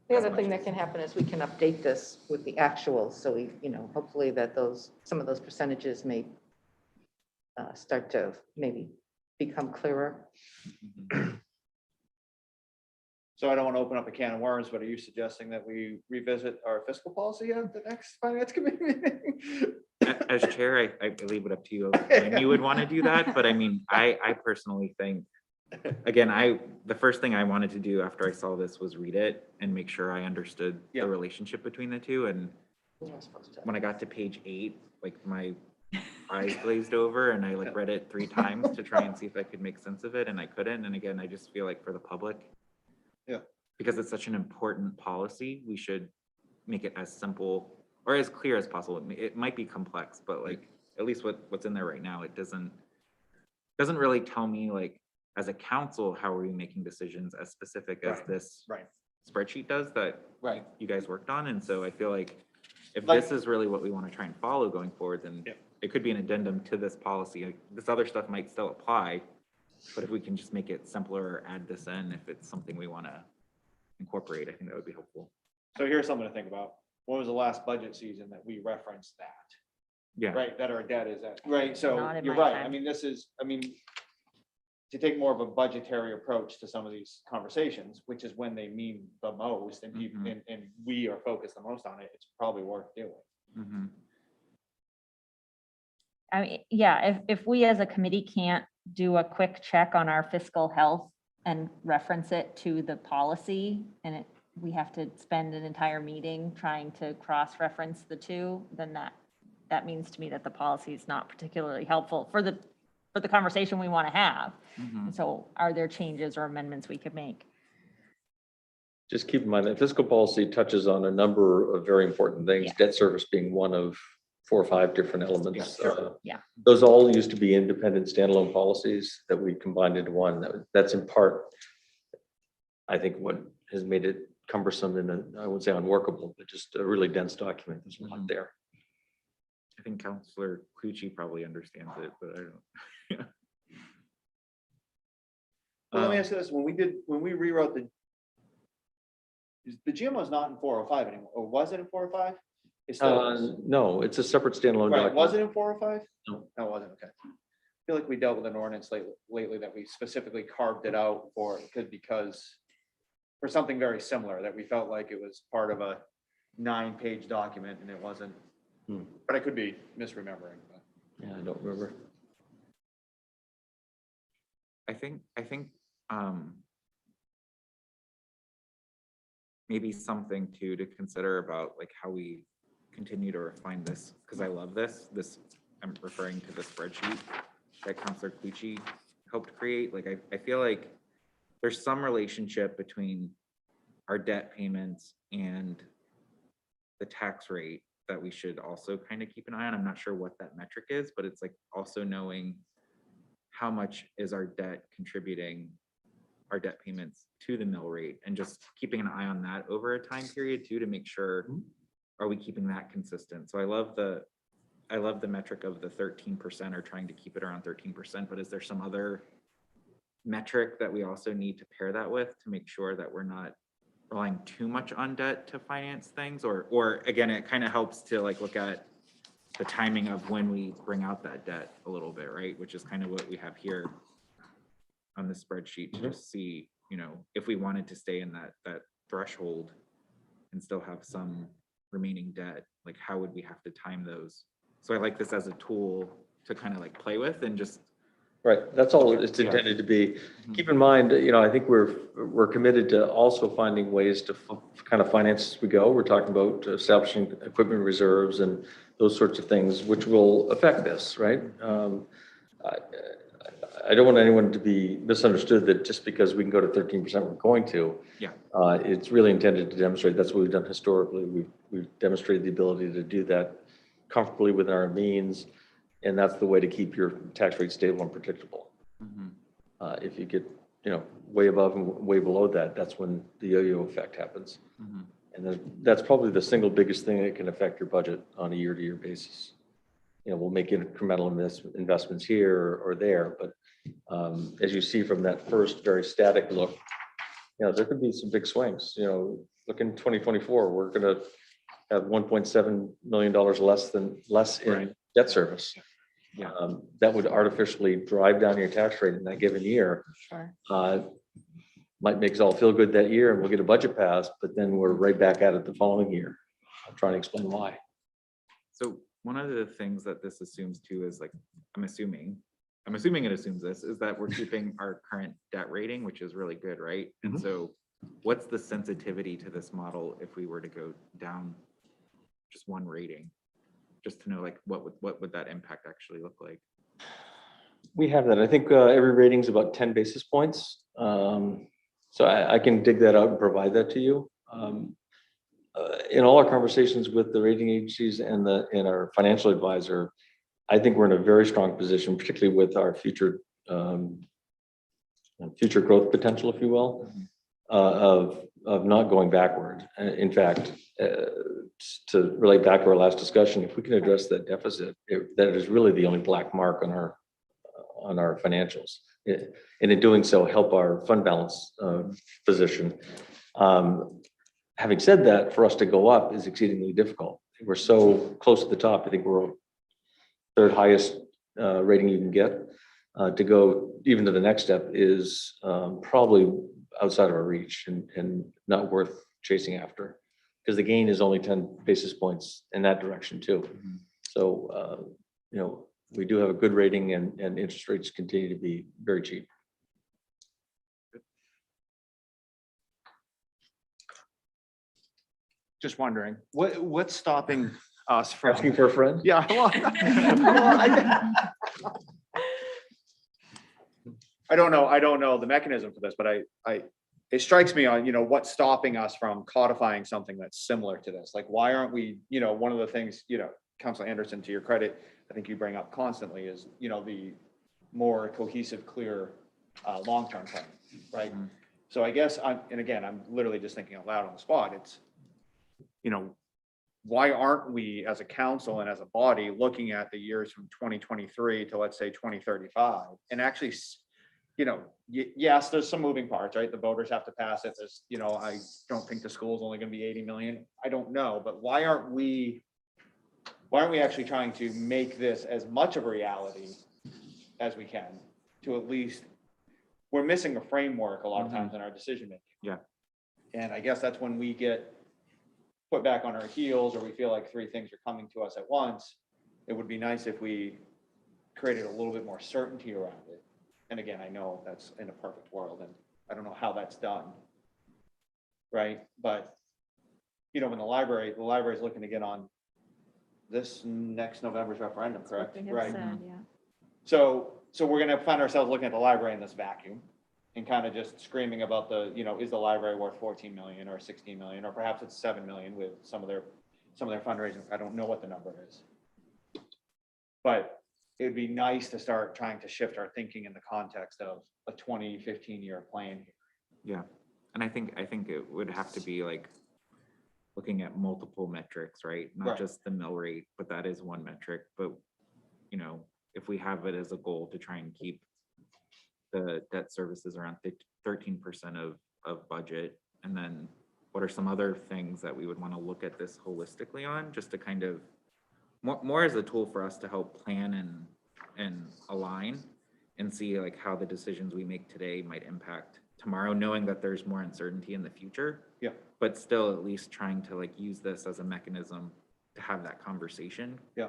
C: The other thing that can happen is we can update this with the actuals. So we, hopefully that some of those percentages may start to maybe become clearer.
D: Mhm.
A: So I don't want to open up a can of worms, but are you suggesting that we revisit our fiscal policy at the next finance committee meeting?
D: As chair, I leave it up to you when you would want to do that, but I mean, I personally think, again, the first thing I wanted to do after I saw this was read it and make sure I understood
A: Yeah.
D: the relationship between the two. And
C: You're supposed to.
D: when I got to page 8, like my eyes glazed over, and I like read it 3 times to try and see if I could make sense of it, and I couldn't. And again, I just feel like for the public, because it's such an important policy, we should make it as simple or as clear as possible. It might be complex, but like at least what's in there right now, it doesn't really tell me, like, as a council, how are we making decisions as specific as
A: Right,
D: this
A: right.
D: spreadsheet does that
A: Right.
D: you guys worked on. And so I feel like if
A: Like-
D: this is really what we want to try and follow going forward, then
A: Yeah.
D: it could be an addendum to this policy. Like, this other stuff might still apply, but if we can just make it simpler or add this in, if it's something we want to incorporate, I think that would be helpful.
A: So here's something to think about. When was the last budget season that we referenced that?
D: Yeah.
A: Right, that our debt is at, right, so
E: Not in
A: you're
E: my
A: right,
E: time.
A: I mean, to take more of a budgetary approach to some of these conversations, which is when they mean the most, and people,
D: Mhm.
A: and we are focused the most on it, it's probably worth doing.
D: Mhm.
E: I mean, yeah, if we as a committee can't do a quick check on our fiscal health and reference it to the policy, and we have to spend an entire meeting trying to cross-reference the two, then that means to me that the policy is not particularly helpful for the conversation we want to have.
D: Mhm.
E: And so are there changes or amendments we could make?
B: Just keep in mind that fiscal policy touches on a number of very important things,
E: Yeah.
B: debt service being one of 4 or 5 different elements.
A: Yeah, sure.
E: Yeah.
B: Those all used to be independent standalone policies that we combined into one. That's in part, I think, what has made it cumbersome and I wouldn't say unworkable, but just a really dense document. There's a lot
D: Mhm.
B: there.
D: I think Counselor Clucci probably understands it, but I don't.
A: Well, let me ask you this, when we rewrote the GMO is not in 405 anymore, or was it in 405? It still is.
B: No, it's a separate standalone
A: Right, was
B: document.
A: it in 405?
B: No.
A: No, it wasn't, okay. I feel like we dealt with an ordinance lately that we specifically carved it out because for something very similar, that we felt like it was part of a 9-page document and it wasn't.
B: Hmm.
A: But I could be misremembering. But
B: Yeah, I don't remember.
D: I think maybe something too to consider about like how we continue to refine this, because I love this. I'm referring to the spreadsheet that Counselor Clucci helped create. Like I feel like there's some relationship between our debt payments and the tax rate that we should also kind of keep an eye on. I'm not sure what that metric is, but it's like also knowing how much is our debt contributing, our debt payments to the mill rate, and just keeping an eye on that over a time period too, to make sure, are we keeping that consistent? So I love the metric of the 13% or trying to keep it around 13%, but is there some other metric that we also need to pair that with to make sure that we're not relying too much on debt to finance things, or again, it kind of helps to like look at the timing of when we bring out that debt a little bit, right? Which is kind of what we have here on the spreadsheet to just see, you know, if we wanted to stay in that threshold and still have some remaining debt, like how would we have to time those? So I like this as a tool to kind of like play with and just.
B: Right, that's all it's intended to be. Keep in mind, you know, I think we're committed to also finding ways to kind of finance as we go. We're talking about establishing equipment reserves and those sorts of things, which will affect this, right? I don't want anyone to be misunderstood that just because we can go to 13%, we're going to.
D: Yeah.
B: It's really intended to demonstrate that's what we've done historically. We've demonstrated the ability to do that comfortably within our means. And that's the way to keep your tax rate stable and predictable. If you get, you know, way above and way below that, that's when the yo-yo effect happens. And that's probably the single biggest thing that can affect your budget on a year-to-year basis. You know, we'll make incremental investments here or there, but as you see from that first very static look, you know, there could be some big swings. You know, look in 2024, we're going to have $1.7 million less in debt service.
D: Yeah.
B: That would artificially drive down your tax rate in that given year.
E: Sure.
B: Might make us all feel good that year and we'll get a budget passed, but then we're right back at it the following year. I'm trying to explain why.
D: So one of the things that this assumes too is like, I'm assuming it assumes this, is that we're keeping our current debt rating, which is really good, right? And so what's the sensitivity to this model if we were to go down just one rating? Just to know like what would that impact actually look like?
B: We have that. I think every rating is about 10 basis points. So I can dig that out and provide that to you. In all our conversations with the rating agencies and our financial advisor, I think we're in a very strong position, particularly with our future growth potential, if you will, of not going backward. In fact, to relate back to our last discussion, if we can address that deficit, that is really the only black mark on our financials. And in doing so, help our fund balance position. Having said that, for us to go up is exceedingly difficult. We're so close to the top. I think we're third highest rating you can get. To go even to the next step is probably outside of our reach and not worth chasing after, because the gain is only 10 basis points in that direction too. So, you know, we do have a good rating and interest rates continue to be very cheap.
A: Just wondering, what's stopping us from
B: Asking for a friend?
A: Yeah. Well, I don't know the mechanism for this, but it strikes me on, you know, what's stopping us from codifying something that's similar to this? Like, why aren't we, you know, one of the things, you know, Councilor Anderson, to your credit, I think you bring up constantly is, you know, the more cohesive, clear, long-term plan, right? So I guess I'm literally just thinking out loud on the spot. It's, you know, why aren't we as a council and as a body looking at the years from 2023 to, let's say, 2035 and actually, you know, yes, there's some moving parts, right? The voters have to pass it. There's, you know, I don't think the school's only going to be 80 million. I don't know, but why aren't we actually trying to make this as much of a reality as we can, to at least, we're missing a framework a lot of times in our decision making.
D: Yeah.
A: And I guess that's when we get put back on our heels, or we feel like three things are coming to us at once. It would be nice if we created a little bit more certainty around it. And again, I know that's in a perfect world and I don't know how that's done. Right. But, you know, in the library is looking to get on this next November's referendum, correct? Right. So we're going to find ourselves looking at the library in this vacuum and kind of just screaming about the, you know, is the library worth 14 million or 16 million, or perhaps it's 7 million with some of their fundraising. I don't know what the number is, but it'd be nice to start trying to shift our thinking in the context of a 20-15 year plan here.
D: Yeah. And I think it would have to be like looking at multiple metrics, right? Not just the mill rate, but that is one metric. But, you know, if we have it as a goal to try and keep the debt service is around 13% of budget. And then what are some other things that we would want to look at this holistically on, just to kind of more as a tool for us to help plan and align and see like how the decisions we make today might impact tomorrow, knowing that there's more uncertainty in the future.
A: Yeah.
D: But still at least trying to like use this as a mechanism to have that conversation.
A: Yeah.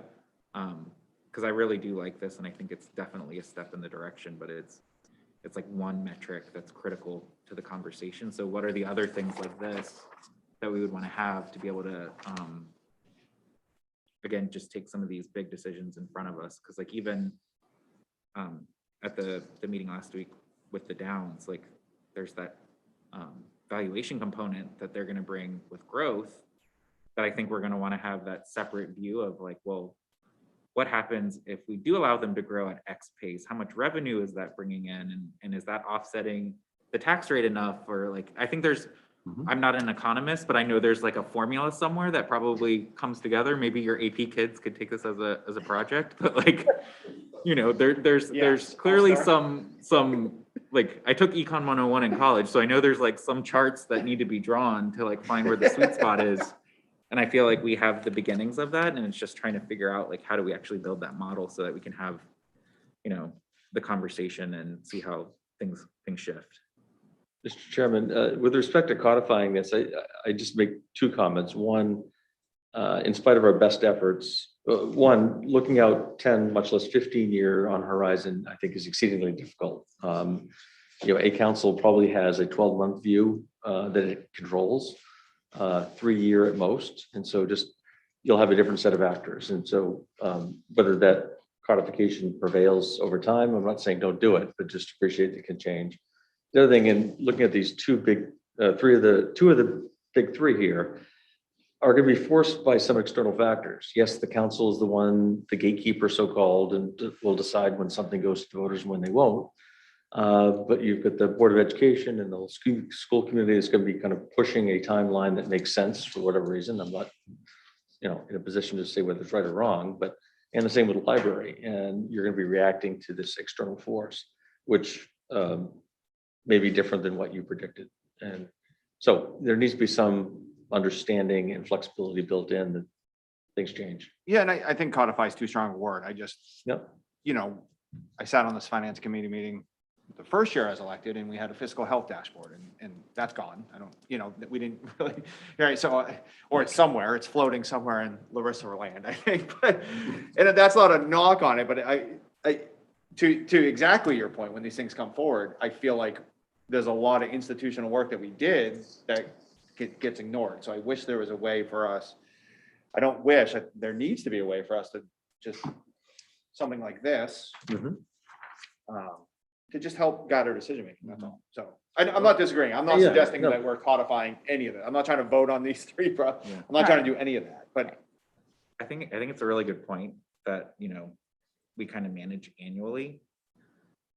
D: Because I really do like this, and I think it's definitely a step in the direction, but it's like one metric that's critical to the conversation. So what are the other things like this that we would want to have to be able to, again, just take some of these big decisions in front of us? Because like even at the meeting last week with the Downs, like there's that valuation component that they're going to bring with growth that I think we're going to want to have that separate view of like, well, what happens if we do allow them to grow at X pace? How much revenue is that bringing in? And is that offsetting the tax rate enough? Or like, I think there's, I'm not an economist, but I know there's like a formula somewhere that probably comes together. Maybe your AP kids could take this as a project, but like, you know, there's clearly some, like I took Econ 101 in college. So I know there's like some charts that need to be drawn to like find where the sweet spot is. And I feel like we have the beginnings of that, and it's just trying to figure out like, how do we actually build that model so that we can have, you know, the conversation and see how things shift.
B: Mr. Chairman, with respect to codifying this, I just make two comments. One, in spite of our best efforts, one, looking out 10, much less 15-year on horizon, I think is exceedingly difficult. You know, a council probably has a 12-month view that it controls. 3-year at most, and so just you'll have a different set of actors, and so whether that codification prevails over time, I'm not saying don't do it, but just appreciate it can change. The other thing, in looking at these two of the big three here are going to be forced by some external factors. Yes, the council is the one, the gatekeeper so-called, and will decide when something goes to voters and when they won't. But you've got the Board of Education and the whole school community is going to be kind of pushing a timeline that makes sense for whatever reason. I'm not, you know, in a position to say whether it's right or wrong, but, and the same with the library. And you're going to be reacting to this external force, which may be different than what you predicted. And so there needs to be some understanding and flexibility built in that things change.
A: Yeah, and I think codify is too strong a word. I just,
B: Yep.
A: you know, I sat on this finance committee meeting the first year I was elected, and we had a fiscal health dashboard, and that's gone. I don't, you know, we didn't really, right? So, or it's somewhere, it's floating somewhere in Larissa land, I think. But, and that's not a knock on it, but to exactly your point, when these things come forward, I feel like there's a lot of institutional work that we did that gets ignored. So I wish there was a way for us. I don't wish, there needs to be a way for us to just something like this. To just help guide our decision making, that's all. So I'm not disagreeing. I'm not
B: Yeah,
A: suggesting
B: no.
A: that we're codifying any of it. I'm not trying to vote on these three, bro.
D: Yeah.
A: I'm not trying to do any of that, but
D: I think it's a really good point that, you know, we kind of manage annually.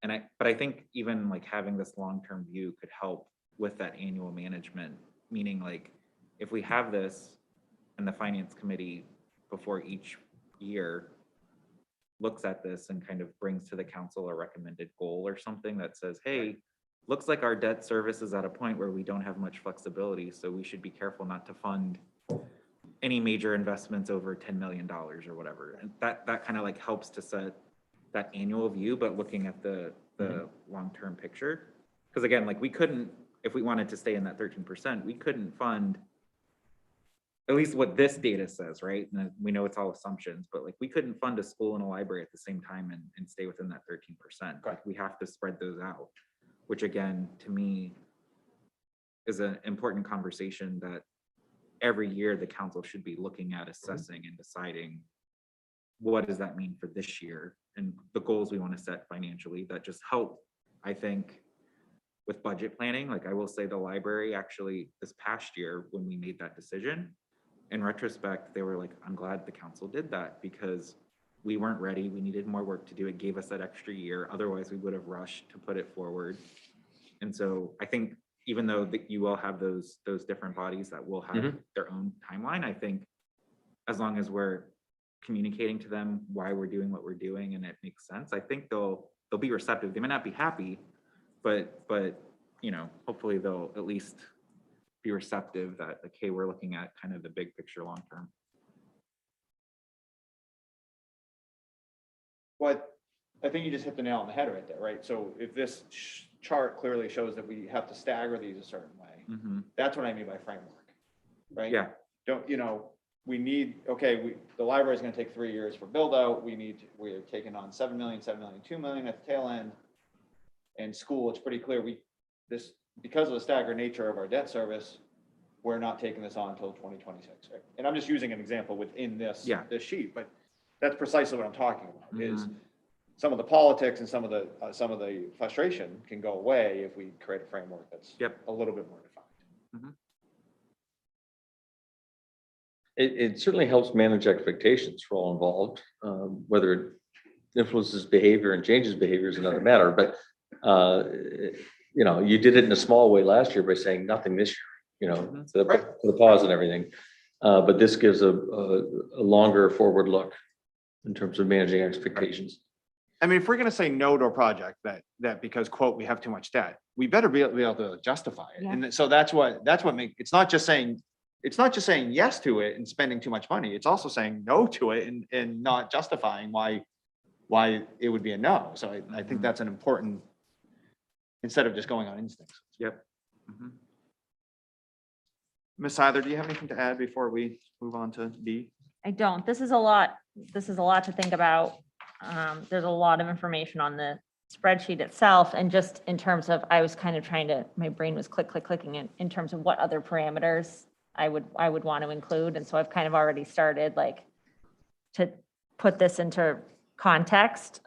D: But I think even like having this long-term view could help with that annual management, meaning like if we have this and the finance committee before each year looks at this and kind of brings to the council a recommended goal or something that says, hey, looks like our debt service is at a point where we don't have much flexibility, so we should be careful not to fund any major investments over $10 million or whatever. And that kind of like helps to set that annual view, but looking at the long-term picture. Because again, like we couldn't, if we wanted to stay in that 13%, we couldn't fund, at least what this data says, right? And we know it's all assumptions, but like we couldn't fund a school and a library at the same time and stay within that 13%. Like we have to spread those out, which again, to me, is an important conversation that every year the council should be looking at, assessing and deciding what does that mean for this year and the goals we want to set financially that just help, I think, with budget planning. Like I will say the library actually this past year when we made that decision, in retrospect, they were like, I'm glad the council did that because we weren't ready. We needed more work to do. It gave us that extra year. Otherwise, we would have rushed to put it forward. And so I think even though that you all have those different bodies that will have their own timeline, I think as long as we're communicating to them why we're doing what we're doing and it makes sense, I think they'll be receptive. They may not be happy, but, you know, hopefully they'll at least be receptive that, like, hey, we're looking at kind of the big picture long term.
A: But I think you just hit the nail on the head right there, right? So if this chart clearly shows that we have to stagger these a certain way, that's what I mean by framework, right?
D: Yeah.
A: Don't, you know, we need, okay, the library is gonna take 3 years for build out. We're taking on 7 million, 7 million, 2 million at the tail end. And school, it's pretty clear, because of the staggered nature of our debt service, we're not taking this on until 2026, right? And I'm just using an example within this sheet, but that's precisely what I'm talking about, is some of the politics and some of the frustration can go away if we create a framework that's a little bit more defined.
B: It certainly helps manage expectations for all involved. Whether it influences behavior and changes behavior is another matter, but you know, you did it in a small way last year by saying nothing this year, you know, for the pause and everything. But this gives a longer forward look in terms of managing expectations.
A: I mean, if we're gonna say no to a project that because quote, we have too much debt, we better be able to justify it.
E: Yeah.
A: And so that's what it's not just saying yes to it and spending too much money. It's also saying no to it and not justifying why it would be a no. So I think that's an important, instead of just going on instincts. Ms. Either, do you have anything to add before we move on to D?
E: I don't. This is a lot to think about. There's a lot of information on the spreadsheet itself, and just in terms of, I was kind of my brain was clicking in terms of what other parameters I would want to include. And so I've kind of already started like to put this into context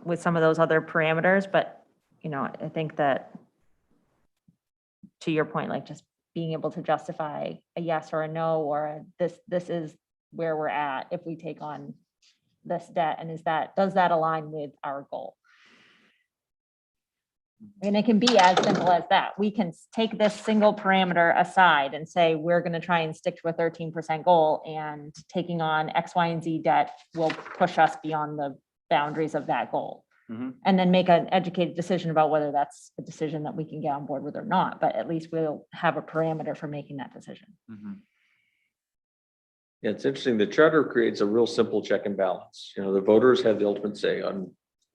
E: with some of those other parameters. But, you know, I think that to your point, like just being able to justify a yes or a no, or this is where we're at if we take on this debt, and does that align with our goal? And it can be as simple as that. We can take this single parameter aside and say, we're going to try and stick to a 13% goal, and taking on X, Y, and Z debt will push us beyond the boundaries of that goal. And then make an educated decision about whether that's a decision that we can get on board with or not, but at least we'll have a parameter for making that decision.
B: Yeah, it's interesting. The charter creates a real simple check and balance. You know, the voters have the ultimate say on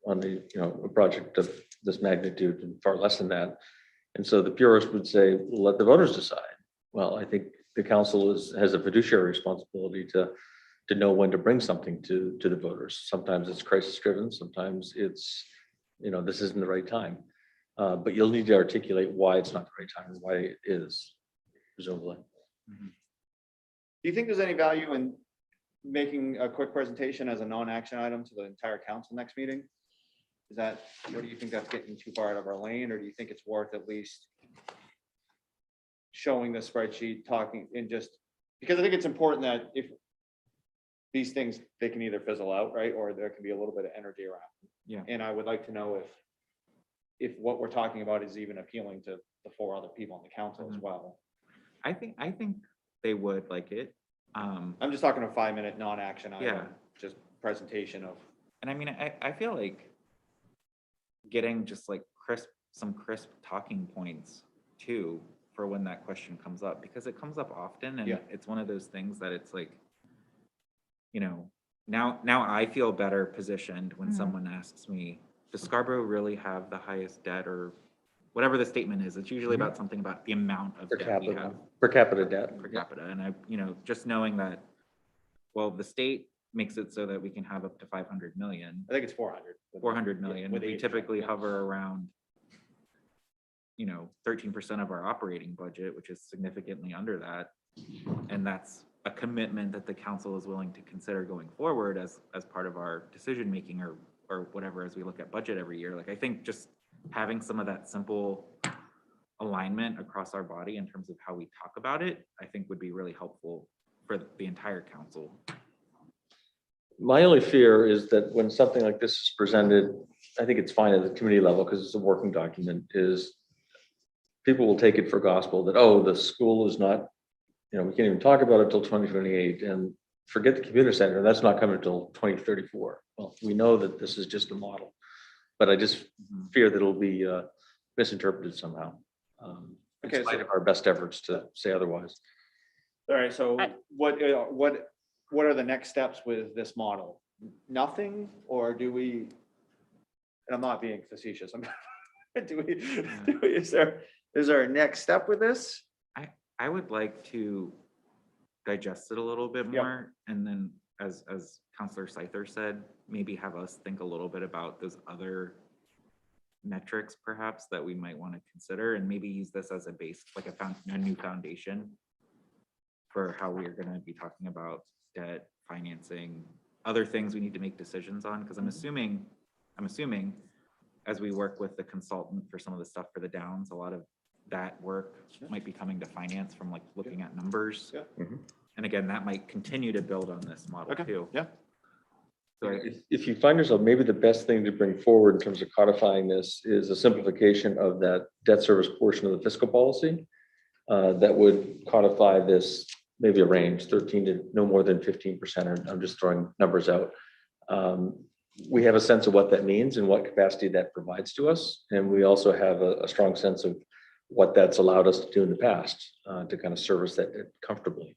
B: the, you know, a project of this magnitude and far less than that. And so the purist would say, well, let the voters decide. Well, I think the council has a fiduciary responsibility to know when to bring something to the voters. Sometimes it's crisis driven, sometimes it's, you know, this isn't the right time. But you'll need to articulate why it's not the right time and why it is, presumably.
A: Do you think there's any value in making a quick presentation as a non-action item to the entire council next meeting? What do you think, that's getting too far out of our lane, or do you think it's worth at least showing the spreadsheet, talking, and just, because I think it's important that if these things, they can either fizzle out, right? Or there can be a little bit of energy around.
D: Yeah.
A: And I would like to know if what we're talking about is even appealing to the 4 other people on the council as well.
D: I think they would like it.
A: I'm just talking a 5-minute non-action item,
D: Yeah.
A: just presentation of.
D: And I mean, I feel like getting just like some crisp talking points too, for when that question comes up, because it comes up often, and it's one of those things that it's like, you know, now I feel better positioned when someone asks me, does Scarborough really have the highest debt, or whatever the statement is. It's usually about something about the amount of debt we have.
B: Per capita debt.
D: Per capita. And I, you know, just knowing that, well, the state makes it so that we can have up to 500 million.
A: I think it's 400.
D: 400 million.
A: With
D: We
A: 8%,
D: typically
A: yeah.
D: hover around, you know, 13% of our operating budget, which is significantly under that. And that's a commitment that the council is willing to consider going forward as part of our decision-making or whatever, as we look at budget every year. Like, I think just having some of that simple alignment across our body in terms of how we talk about it, I think would be really helpful for the entire council.
B: My only fear is that when something like this is presented, I think it's fine at the committee level because it's a working document, is people will take it for gospel that, oh, the school is not, you know, we can't even talk about it till 2028, and forget the computer center, that's not coming until 2034. Well, we know that this is just a model, but I just fear that it'll be misinterpreted somehow. In
A: Okay,
B: spite
A: so-
B: of our best efforts to say otherwise.
A: All right, so
E: I-
A: what are the next steps with this model? Nothing, or do we, and I'm not being facetious, is there a next step with this?
D: I would like to digest it a little bit
A: Yep.
D: more, and then as Counselor Scyther said, maybe have us think a little bit about those other metrics perhaps that we might want to consider, and maybe use this as a base, like a new foundation for how we are going to be talking about debt, financing, other things we need to make decisions on, because I'm assuming as we work with the consultant for some of the stuff for the downs, a lot of that work might be coming to finance from like looking at numbers.
A: Yeah.
B: Mhm.
D: And again, that might continue to build on this model
A: Okay,
D: too.
A: yeah.
D: So
B: If you find yourself, maybe the best thing to bring forward in terms of codifying this is a simplification of that debt service portion of the fiscal policy. That would codify this, maybe a range, 13 to no more than 15%. I'm just throwing numbers out. We have a sense of what that means and what capacity that provides to us. And we also have a strong sense of what that's allowed us to do in the past to kind of service that comfortably.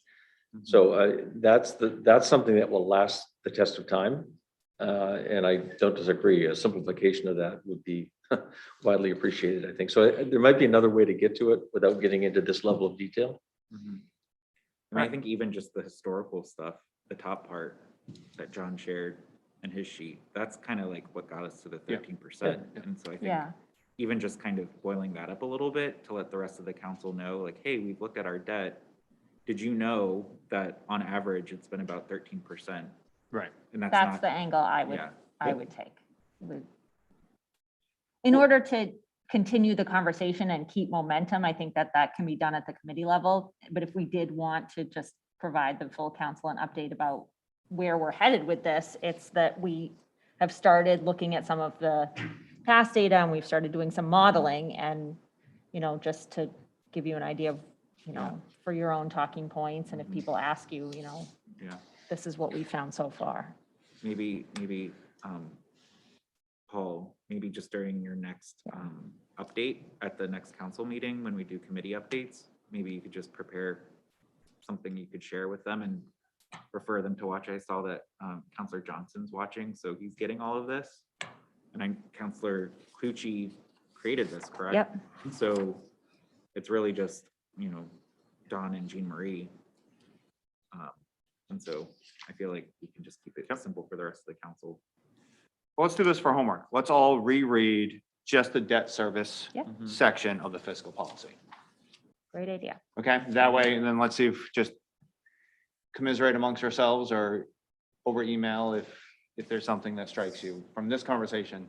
B: So that's something that will last the test of time. And I don't disagree. A simplification of that would be widely appreciated, I think. So there might be another way to get to it without getting into this level of detail.
D: Mhm. And I think even just the historical stuff, the top part that John shared in his sheet, that's kind of like what got us to the
A: Yeah.
D: 13%.
B: Yeah.
D: And so I think
E: Yeah,
D: even just kind of boiling that up a little bit to let the rest of the council know, like, hey, we've looked at our debt. Did you know that on average, it's been about 13%?
A: Right.
D: And that's
E: that's
D: not,
E: the angle I
D: yeah.
E: would take. In order to continue the conversation and keep momentum, I think that can be done at the committee level. But if we did want to just provide the full council an update about where we're headed with this, it's that we have started looking at some of the past data and we've started doing some modeling and, just to give you an idea of, for your own talking points. And if people ask you,
D: Yeah.
E: this is what we found so far.
D: Maybe, Paul, maybe just during your next update at the next council meeting, when we do committee updates, maybe you could just prepare something you could share with them and refer them to watch. I saw that Counselor Johnson's watching, so he's getting all of this. And Counselor Clucci created this, correct?
E: Yep.
D: So it's really just, Don and Jean Marie. And so I feel like we can just keep it simple for the rest of the council.
A: Well, let's do this for homework. Let's all reread just the debt service
E: Yep.
A: section of the fiscal policy.
E: Great idea.
A: Okay, that way, and then let's see if just commiserate amongst ourselves or over email if there's something that strikes you from this conversation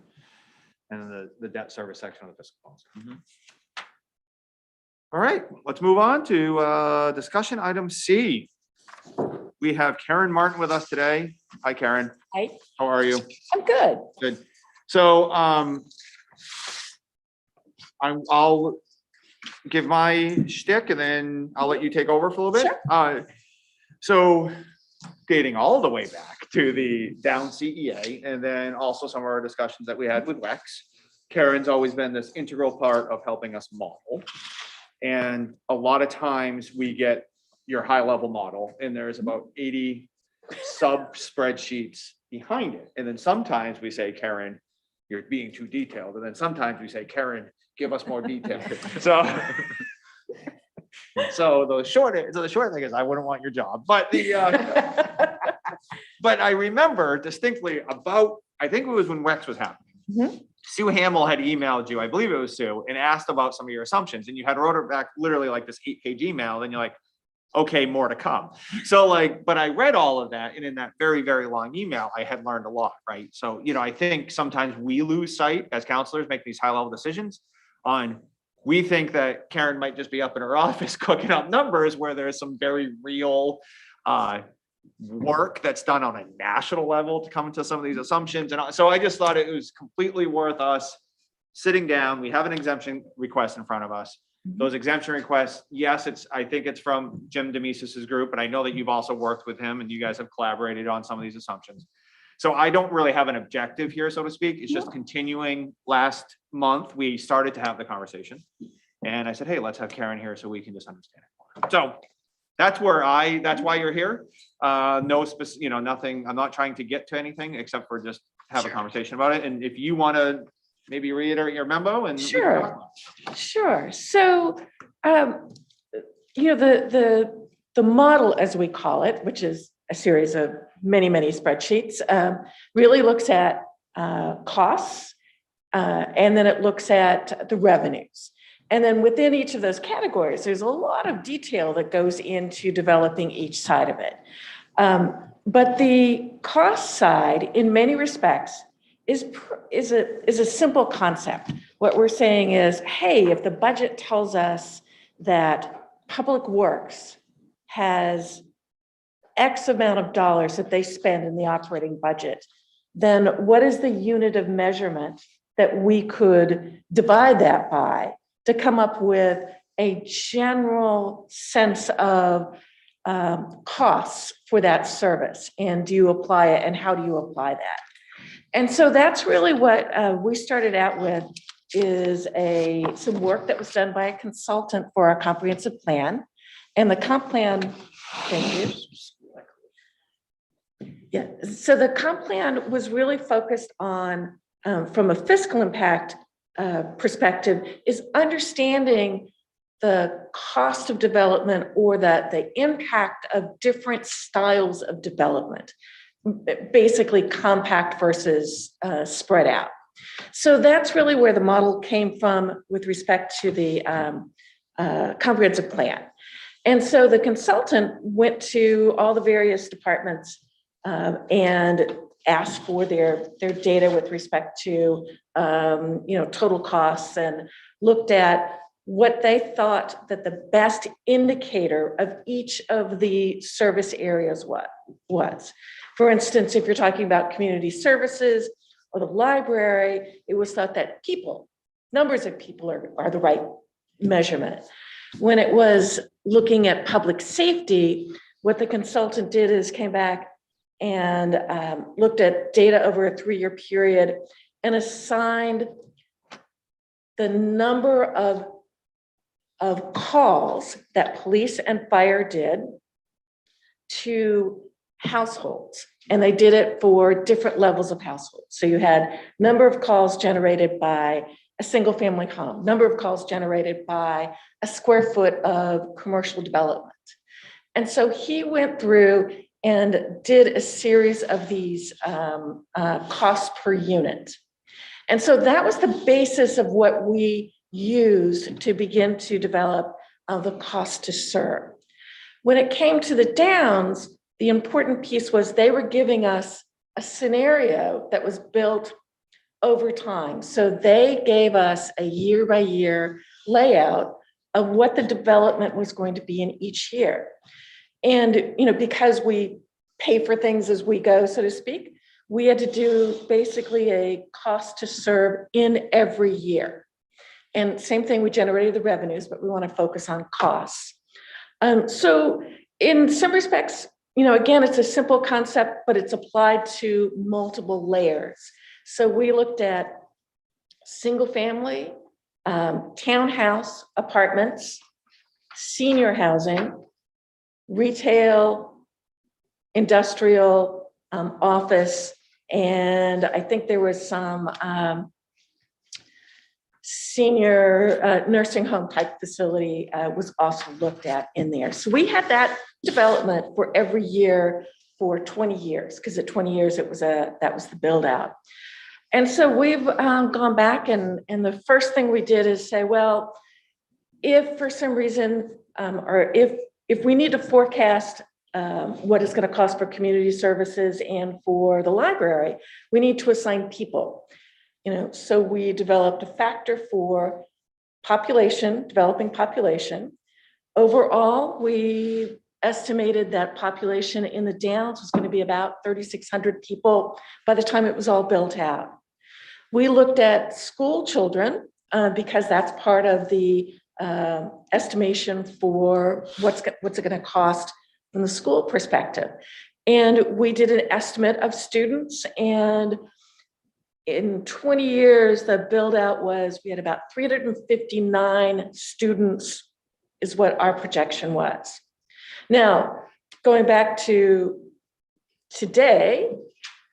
A: and the debt service section of the fiscal policy.
D: Mhm.
A: All right, let's move on to discussion item C. We have Karen Martin with us today. Hi, Karen.
C: Hi.
A: How are you?
C: I'm good.
A: Good. So I'll give my shtick and then I'll let you take over for a little bit. So dating all the way back to the down CEA and then also some of our discussions that we had with WEX. Karen's always been this integral part of helping us model. And a lot of times we get your high level model and there's about 80 sub spreadsheets behind it. And then sometimes we say, Karen, you're being too detailed. And then sometimes we say, Karen, give us more detail. So the short thing is I wouldn't want your job, but but I remember distinctly about, I think it was when WEX was happening.
C: Mhm.
A: Sue Hamill had emailed you, I believe it was Sue, and asked about some of your assumptions and you had wrote her back literally like this 8-page email. Then you're like, okay, more to come. So but I read all of that. And in that very, very long email, I had learned a lot, right? So, I think sometimes we lose sight as counselors make these high level decisions on, we think that Karen might just be up in her office cooking up numbers where there's some very real work that's done on a national level to come to some of these assumptions. And so I just thought it was completely worth us sitting down. We have an exemption request in front of us. Those exemption requests, yes, I think it's from Jim Demisis's group, but I know that you've also worked with him and you guys have collaborated on some of these assumptions. So I don't really have an objective here, so to speak. It's just
F: No.
A: continuing. Last month, we started to have the conversation. And I said, hey, let's have Karen here so we can just understand it more. So that's why you're here. No specific, nothing, I'm not trying to get to anything except for just have a
F: Sure.
A: conversation about it. And if you want to maybe reiterate your memo and. we can
F: Sure.
A: talk about it.
F: Sure. So, the model, as we call it, which is a series of many, many spreadsheets, really looks at costs, and then it looks at the revenues. And then within each of those categories, there's a lot of detail that goes into developing each side of it. But the cost side, in many respects, is a simple concept. What we're saying is, hey, if the budget tells us that Public Works has X amount of dollars that they spend in the operating budget, then what is the unit of measurement that we could divide that by to come up with a general sense of costs for that service? And do you apply it, and how do you apply that? And so that's really what we started out with, is some work that was done by a consultant for our comprehensive plan. And the comp plan, thank you. Yeah, so the comp plan was really focused on, from a fiscal impact perspective, is understanding the cost of development, or the impact of different styles of development, basically compact versus spread out. So that's really where the model came from with respect to the comprehensive plan. And so the consultant went to all the various departments and asked for their data with respect to total costs, and looked at what they thought that the best indicator of each of the service areas was. For instance, if you're talking about community services or the library, it was thought that numbers of people are the right measurement. When it was looking at public safety, what the consultant did is came back and looked at data over a 3-year period and assigned the number of calls that police and fire did to households. And they did it for different levels of households. So you had number of calls generated by a single family home, number of calls generated by a square foot of commercial development. And so he went through and did a series of these costs per unit. And so that was the basis of what we used to begin to develop the cost to serve. When it came to the downs, the important piece was they were giving us a scenario that was built over time. So they gave us a year-by-year layout of what the development was going to be in each year. And because we pay for things as we go, so to speak, we had to do basically a cost to serve in every year. And same thing, we generated the revenues, but we want to focus on costs. So in some respects, again, it's a simple concept, but it's applied to multiple layers. So we looked at single family, townhouse apartments, senior housing, retail, industrial, office, and I think there was some senior nursing home type facility was also looked at in there. So we had that development for every year for 20 years, because at 20 years that was the build out. And so we've gone back, and the first thing we did is say, well, if for some reason, or if we need to forecast what it's going to cost for community services and for the library, we need to assign people. So we developed a factor for population, developing population. Overall, we estimated that population in the Downs was going to be about 3,600 people by the time it was all built out. We looked at school children because that's part of the estimation for what's it going to cost from the school perspective. And we did an estimate of students, and in 20 years, the build out was, we had about 359 students is what our projection was. Now, going back to today,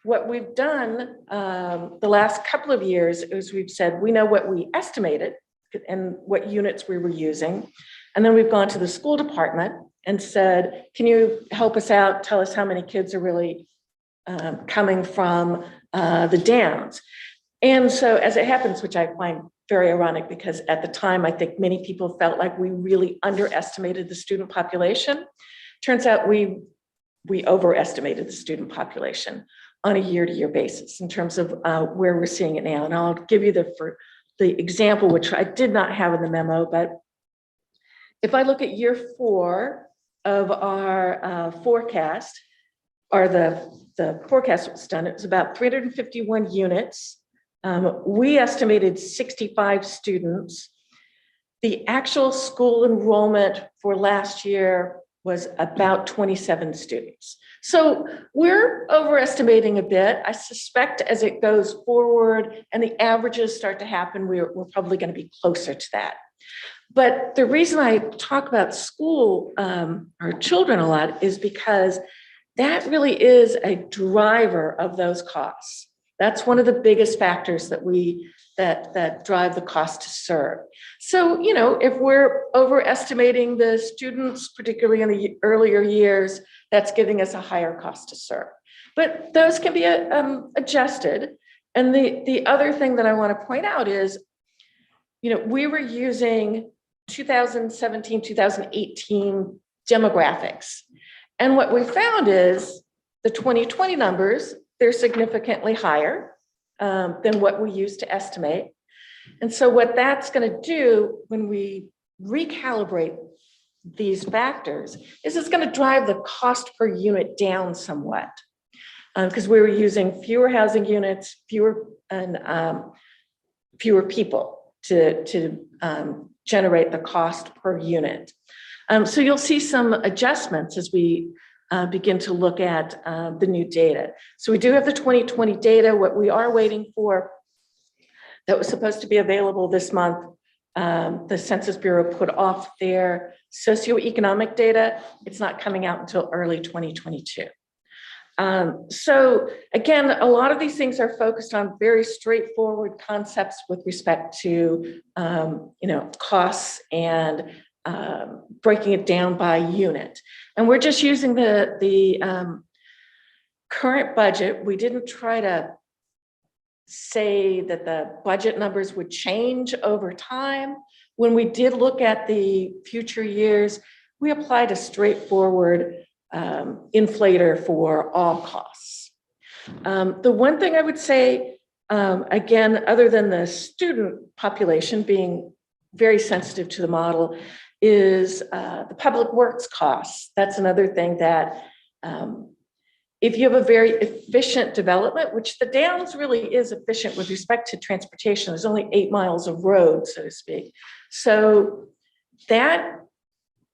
F: what we've done the last couple of years is we've said, we know what we estimated and what units we were using. And then we've gone to the school department and said, can you help us out? Tell us how many kids are really coming from the Downs. And so as it happens, which I find very ironic, because at the time, I think many people felt like we really underestimated the student population. Turns out we overestimated the student population on a year-to-year basis in terms of where we're seeing it now. And I'll give you the example, which I did not have in the memo, but if I look at year 4 of our forecast, or the forecast was done, it was about 351 units. We estimated 65 students. The actual school enrollment for last year was about 27 students. So we're overestimating a bit. I suspect as it goes forward and the averages start to happen, we're probably going to be closer to that. But the reason I talk about school or children a lot is because that really is a driver of those costs. That's one of the biggest factors that drive the cost to serve. So, you know, if we're overestimating the students, particularly in the earlier years, that's giving us a higher cost to serve. But those can be adjusted. And the other thing that I want to point out is, you know, we were using 2017, 2018 demographics. And what we found is the 2020 numbers, they're significantly higher than what we used to estimate. And so what that's going to do when we recalibrate these factors is it's going to drive the cost per unit down somewhat, because we were using fewer housing units, fewer people to generate the cost per unit. So you'll see some adjustments as we begin to look at the new data. So we do have the 2020 data. What we are waiting for, that was supposed to be available this month, the Census Bureau put off their socioeconomic data. It's not coming out until early 2022. So again, a lot of these things are focused on very straightforward concepts with respect to costs and breaking it down by unit. And we're just using the current budget. We didn't try to say that the budget numbers would change over time. When we did look at the future years, we applied a straightforward inflator for all costs. The one thing I would say, again, other than the student population being very sensitive to the model, is the public works costs. That's another thing that if you have a very efficient development, which the Downs really is efficient with respect to transportation, there's only 8 miles of road, so to speak. So that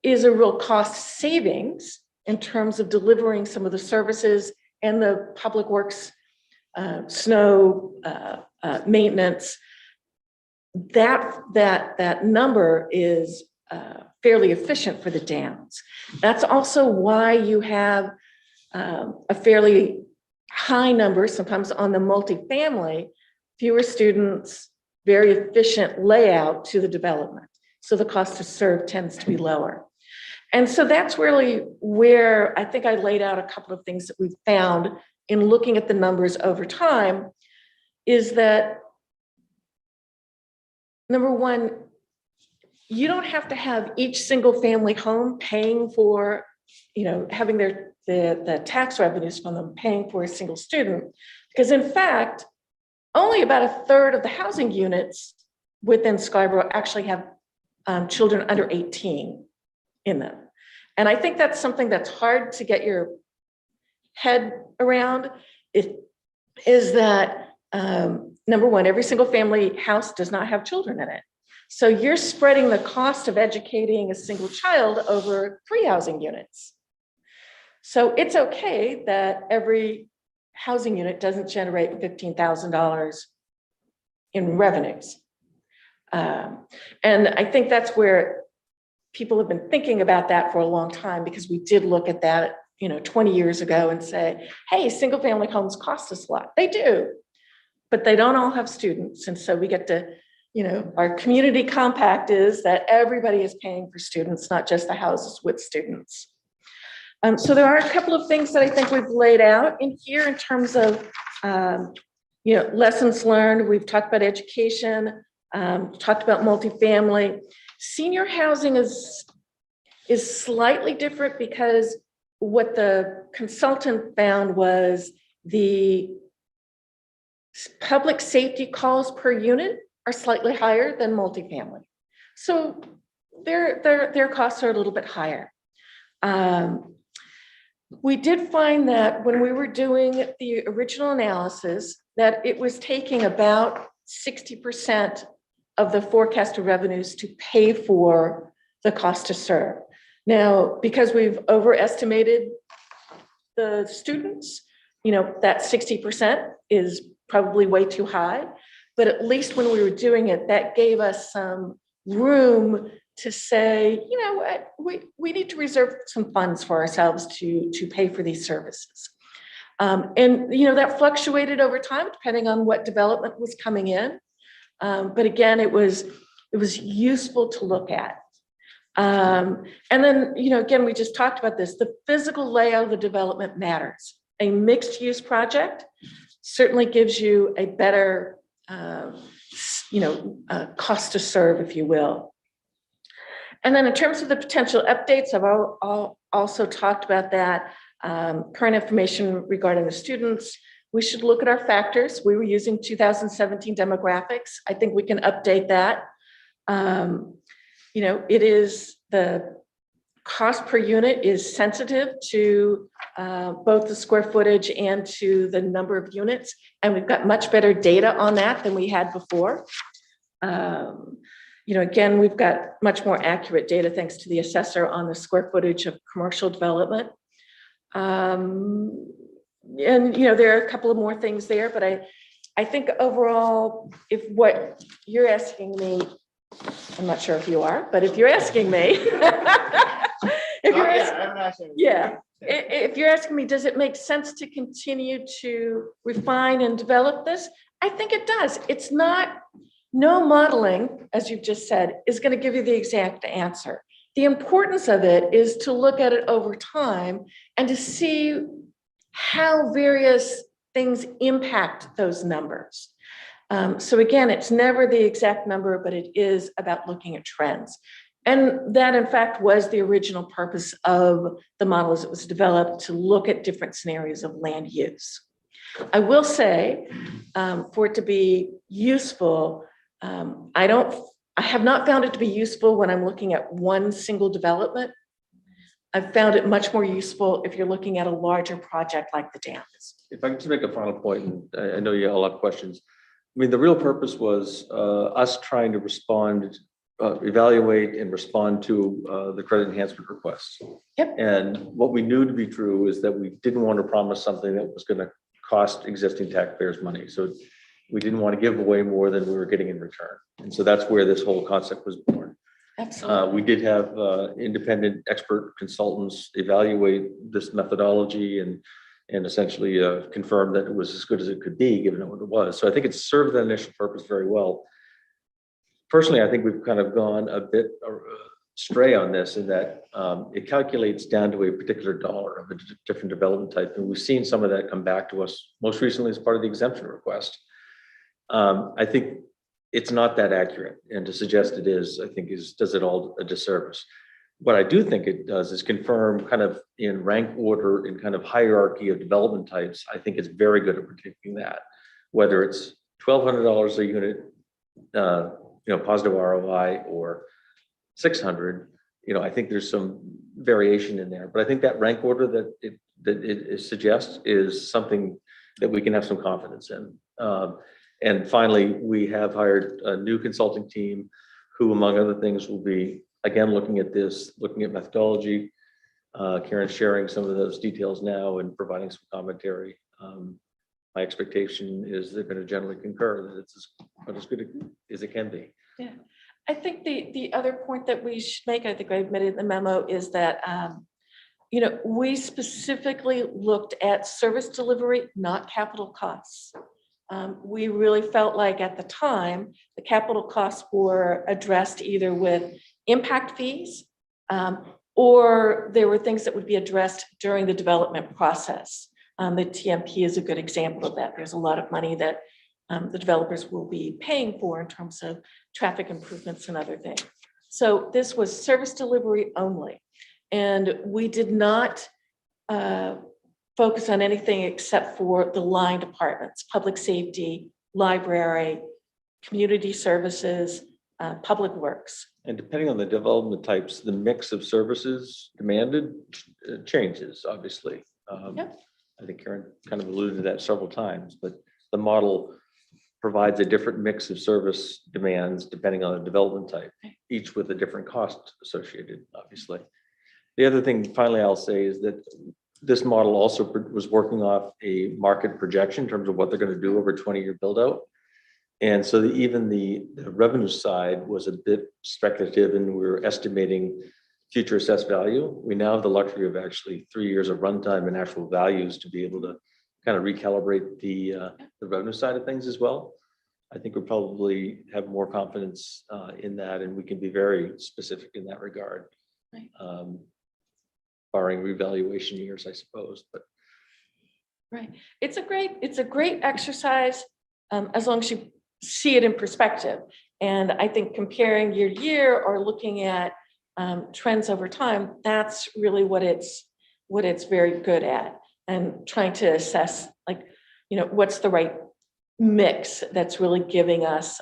F: is a real cost savings in terms of delivering some of the services and the public works, snow maintenance. That number is fairly efficient for the Downs. That's also why you have a fairly high number, sometimes on the multifamily, fewer students, very efficient layout to the development. So the cost to serve tends to be lower. And so that's really where I think I laid out a couple of things that we've found in looking at the numbers over time, is that number one, you don't have to have each single family home paying for, having the tax revenues from them paying for a single student, because in fact, only about 1/3 of the housing units within Scarborough actually have children under 18 in them. And I think that's something that's hard to get your head around. It is that, number one, every single family house does not have children in it. So you're spreading the cost of educating a single child over 3 housing units. So it's okay that every housing unit doesn't generate $15,000 in revenues. And I think that's where people have been thinking about that for a long time, because we did look at that, 20 years ago and say, hey, single family homes cost us a lot. They do, but they don't all have students. And so we get to, our community compact is that everybody is paying for students, not just the houses with students. So there are a couple of things that I think we've laid out in here in terms of, lessons learned. We've talked about education, talked about multifamily. Senior housing is slightly different because what the consultant found was the public safety calls per unit are slightly higher than multifamily. So their costs are a little bit higher. We did find that when we were doing the original analysis, that it was taking about 60% of the forecasted revenues to pay for the cost to serve. Now, because we've overestimated the students, that 60% is probably way too high, but at least when we were doing it, that gave us some room to say, you know what, we need to reserve some funds for ourselves to pay for these services. And that fluctuated over time depending on what development was coming in. But again, it was useful to look at. And then, again, we just talked about this, the physical layout of the development matters. A mixed use project certainly gives you a better, cost to serve, if you will. And then in terms of the potential updates, I've also talked about that. Current information regarding the students. We should look at our factors. We were using 2017 demographics. I think we can update that. It is the cost per unit is sensitive to both the square footage and to the number of units. And we've got much better data on that than we had before. Again, we've got much more accurate data thanks to the assessor on the square footage of commercial development. And there are a couple of more things there, but I think overall, if what you're asking me, I'm not sure if you are, but if you're asking me, if you're asking me, does it make sense to continue to refine and develop this? I think it does. It's not, no modeling, as you've just said, is going to give you the exact answer. The importance of it is to look at it over time and to see how various things impact those numbers. So again, it's never the exact number, but it is about looking at trends. And that, in fact, was the original purpose of the model as it was developed, to look at different scenarios of land use. I will say, for it to be useful, I have not found it to be useful when I'm looking at one single development. I've found it much more useful if you're looking at a larger project like the dams.
B: If I can just make a final point, and I know you all have questions. I mean, the real purpose was us trying to respond, evaluate and respond to the credit enhancement requests.
F: Yep.
B: And what we knew to be true is that we didn't want to promise something that was going to cost existing taxpayers money. So we didn't want to give away more than we were getting in return. And so that's where this whole concept was born.
F: Absolutely.
B: We did have independent expert consultants evaluate this methodology and essentially confirm that it was as good as it could be, given what it was. So I think it's served that initial purpose very well. Personally, I think we've kind of gone a bit stray on this in that it calculates down to a particular dollar of a different development type. And we've seen some of that come back to us most recently as part of the exemption request. I think it's not that accurate, and to suggest it is, I think does it all a disservice. What I do think it does is confirm kind of in rank order, in kind of hierarchy of development types. I think it's very good at predicting that, whether it's $1,200 a unit, positive ROI, or 600. I think there's some variation in there, but I think that rank order that it suggests is something that we can have some confidence in. And finally, we have hired a new consulting team who, among other things, will be, again, looking at this, looking at methodology, Karen's sharing some of those details now and providing some commentary. My expectation is they're going to generally concur that it's as good as it can be.
F: Yeah, I think the other point that we should make, I think I admitted in the memo, is that, we specifically looked at service delivery, not capital costs. We really felt like at the time, the capital costs were addressed either with impact fees, or there were things that would be addressed during the development process. The TMP is a good example of that. There's a lot of money that the developers will be paying for in terms of traffic improvements and other things. So this was service delivery only. And we did not focus on anything except for the line departments, public safety, library, community services, public works.
B: And depending on the development types, the mix of services demanded changes, obviously.
F: Yep.
B: I think Karen kind of alluded to that several times, but the model provides a different mix of service demands depending on the development type, each with a different cost associated, obviously. The other thing, finally, I'll say is that this model also was working off a market projection in terms of what they're going to do over a 20-year build out. And so even the revenue side was a bit speculative, and we were estimating future assessed value. We now have the luxury of actually 3 years of runtime and actual values to be able to kind of recalibrate the revenue side of things as well. I think we probably have more confidence in that, and we can be very specific in that regard.
F: Right.
B: Barring revaluation years, I suppose, but.
F: Right. It's a great exercise as long as you see it in perspective. And I think comparing year to year or looking at trends over time, that's really what it's very good at, and trying to assess what's the right mix that's really giving us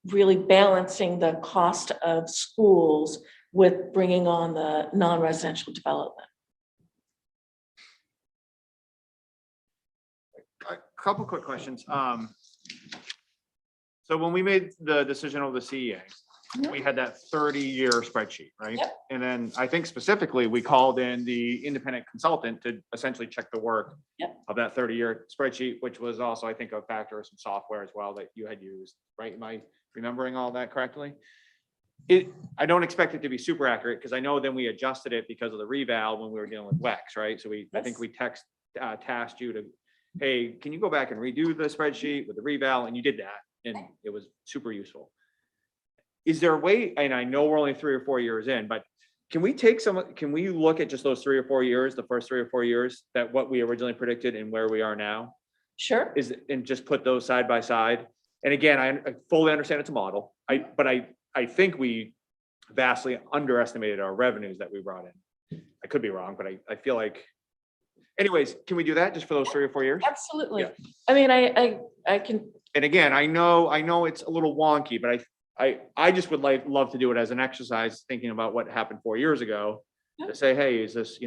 F: really balancing the cost of schools with bringing on the non-residential development.
A: A couple quick questions. So when we made the decision over the CEA, we had that 30-year spreadsheet, right?
F: Yep.
A: And then I think specifically we called in the independent consultant to essentially check the work of that 30-year spreadsheet, which was also, I think, a factor of some software as well that you had used, right? Am I remembering all that correctly? I don't expect it to be super accurate, because I know then we adjusted it because of the reval when we were dealing with WEX, right? So I think we tasked you to, hey, can you go back and redo the spreadsheet with the reval? And you did that, and it was super useful. Is there a way, and I know we're only 3 or 4 years in, but can we look at just those 3 or 4 years, the first 3 or 4 years, that what we originally predicted and where we are now?
F: Sure.
A: And just put those side by side? And again, I fully understand it's a model. But I think we vastly underestimated our revenues that we brought in. I could be wrong, but I feel like, anyways, can we do that just for those 3 or 4 years?
F: Absolutely.
A: Yeah.
F: I mean, I can.
A: And again, I know it's a little wonky, but I just would love to do it as an exercise, thinking about what happened 4 years ago, to say, hey, is this,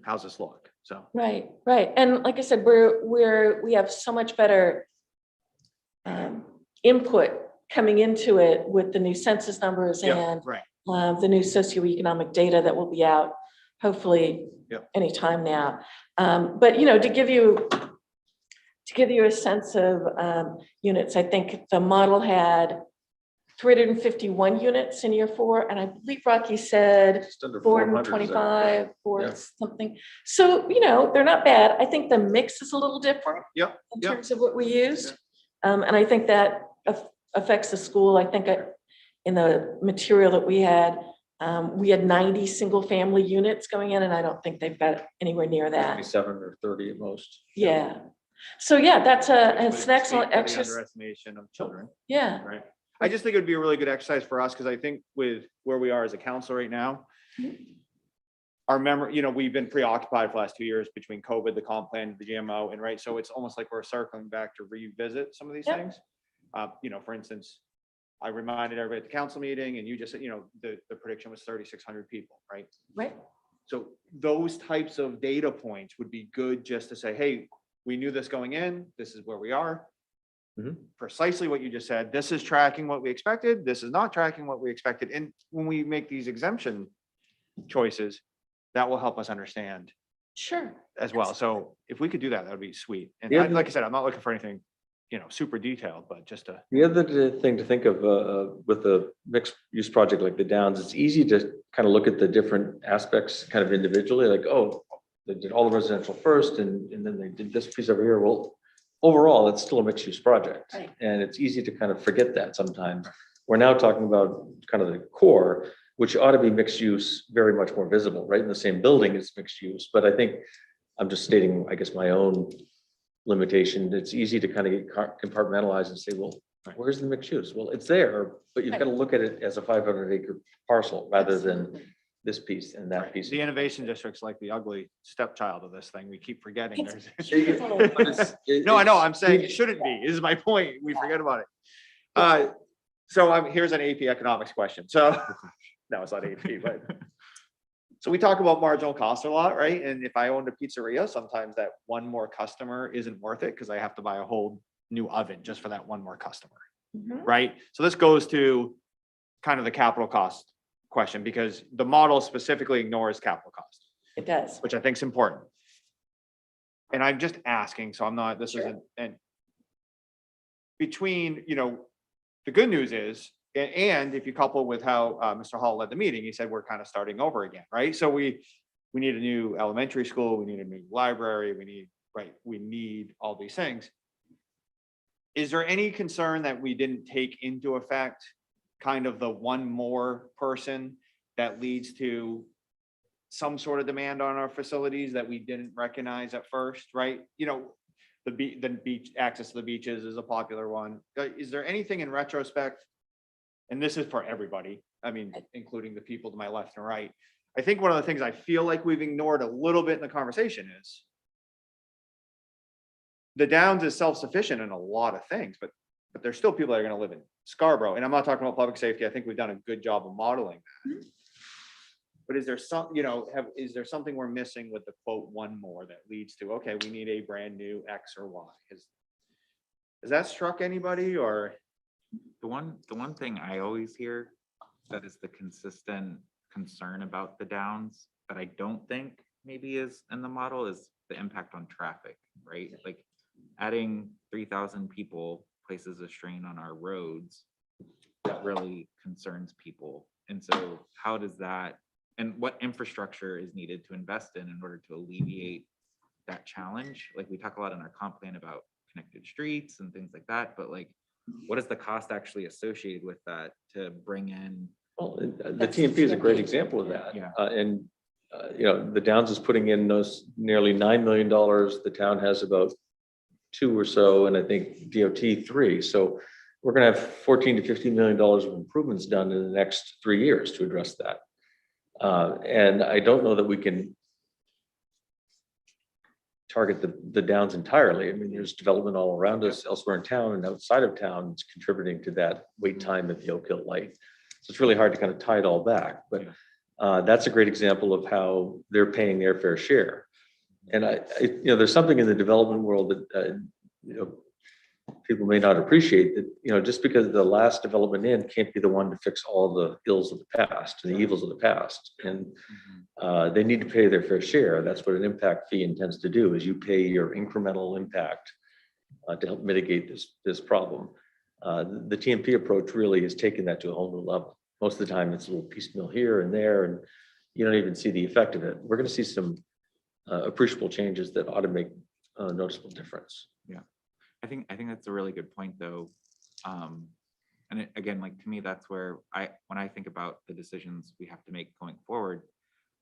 A: how's this look? So.
F: Right. And like I said, we have so much better input coming into it with the new census numbers and
A: Right.
F: the new socioeconomic data that will be out hopefully anytime now. But to give you a sense of units, I think the model had 351 units in year 4, and I believe Rocky said
B: Just under 400, is that
F: 425 or
B: Yeah.
F: something. So they're not bad. I think the mix is a little different
A: Yep.
F: in terms of what we used, and I think that affects the school. I think in the material that we had 90 single-family units going in, and I don't think they've got anywhere near that.
B: 27 or 30 at most.
F: Yeah. So that's it's an
A: Would
F: excellent
A: speak to the
F: exercise.
A: Underestimation of children.
F: Yeah.
A: Right. I just think it would be a really good exercise for us, because I think with where we are as a council right now, our memory, we've been preoccupied for the last 2 years between COVID, the comp plan, the GMO, and right. So it's almost like we're circling back to revisit some of these things. For instance, I reminded everybody at the council meeting, and you just said, the prediction was 3,600 people, right?
F: Right.
A: So those types of data points would be good, just to say, hey, we knew this going in, this is where we are. Precisely what you just said. This is tracking what we expected. This is not tracking what we expected. And when we make these exemption choices, that will help us understand
F: Sure.
A: as well. So if we could do that, that would be sweet. And
B: Yeah.
A: like I said, I'm not looking for anything, super detailed, but just to,
B: The other thing to think of with a mixed use project like the Downs, it's easy to kind of look at the different aspects kind of individually, like, oh, they did all the residential first and then they did this piece over here. Well, overall, it's still a mixed use project.
F: Right.
B: And it's easy to kind of forget that sometimes. We're now talking about kind of the core, which ought to be mixed use, very much more visible, right? In the same building is mixed use. But I think I'm just stating, I guess, my own limitation. It's easy to kind of get compartmentalized and say, well, where's the mixed use? Well, it's there, but you've got to look at it as a 500-acre parcel rather than
F: Absolutely.
B: this piece and that piece.
A: the innovation district's like the ugly stepchild of this thing. We keep forgetting.
F: It's-
A: there's- No, I know, I'm saying it shouldn't be, is my point. We forget about it. So here's an AP economics question. So, no, it's not AP, but. So we talk about marginal cost a lot, right? And if I owned a pizzeria, sometimes that one more customer isn't worth it because I have to buy a whole new oven just for that one more customer,
F: Mhm.
A: right? So this goes to kind of the capital cost question because the model specifically ignores capital cost,
F: It does.
A: which I think is important. And I'm just asking, so I'm not, this
F: Sure.
A: isn't, and between, the good news is, and if you couple with how Mr. Hall led the meeting, he said we're kind of starting over again, right? So we need a new elementary school, we need a new library, we need all these things. Is there any concern that we didn't take into effect kind of the one more person that leads to some sort of demand on our facilities that we didn't recognize at first, right? The beach access to the beaches is a popular one. Is there anything in retrospect? And this is for everybody, I mean, including the people to my left and right. I think one of the things I feel like we've ignored a little bit in the conversation is the Downs is self-sufficient in a lot of things, but there's still people that are gonna live in Scarborough. And I'm not talking about public safety. I think we've done a good job of modeling that. But is there is there something we're missing with the quote one more that leads to, okay, we need a brand new X or Y? Has that struck anybody or?
D: The one thing I always hear that is the consistent concern about the Downs that I don't think maybe is in the model is the impact on traffic, right? Like adding 3,000 people places a strain on our roads that really concerns people. And so how does that, and what infrastructure is needed to invest in order to alleviate that challenge? Like we talk a lot in our comp plan about connected streets and things like that, but like, what is the cost actually associated with that to bring in?
B: Well, the
F: That's
B: TMP is a great
F: TMP.
B: example of that.
D: Yeah.
B: The Downs is putting in those nearly $9 million. The town has about 2 or so, and I think DOT 3. So we're going to have $14 to $15 million of improvements done in the next 3 years to address that. And I don't know that we can target the Downs entirely. I mean, there's development all around us elsewhere in town and outside of town. It's contributing to that wait time at the Oak Hill Light. So it's really hard to kind of tie it all back, but that's a great example of how they're paying their fair share. And there's something in the development world that, people may not appreciate that, just because the last development in can't be the one to fix all the ills of the past and the evils of the past. And they need to pay their fair share. That's what an impact fee intends to do, is you pay your incremental impact to help mitigate this problem. The TMP approach really has taken that to a whole new level. Most of the time it's a little piecemeal here and there, and you don't even see the effect of it. We're going to see some appreciable changes that ought to make a noticeable difference.
D: Yeah, I think that's a really good point though. And again, like to me, that's where when I think about the decisions we have to make going forward,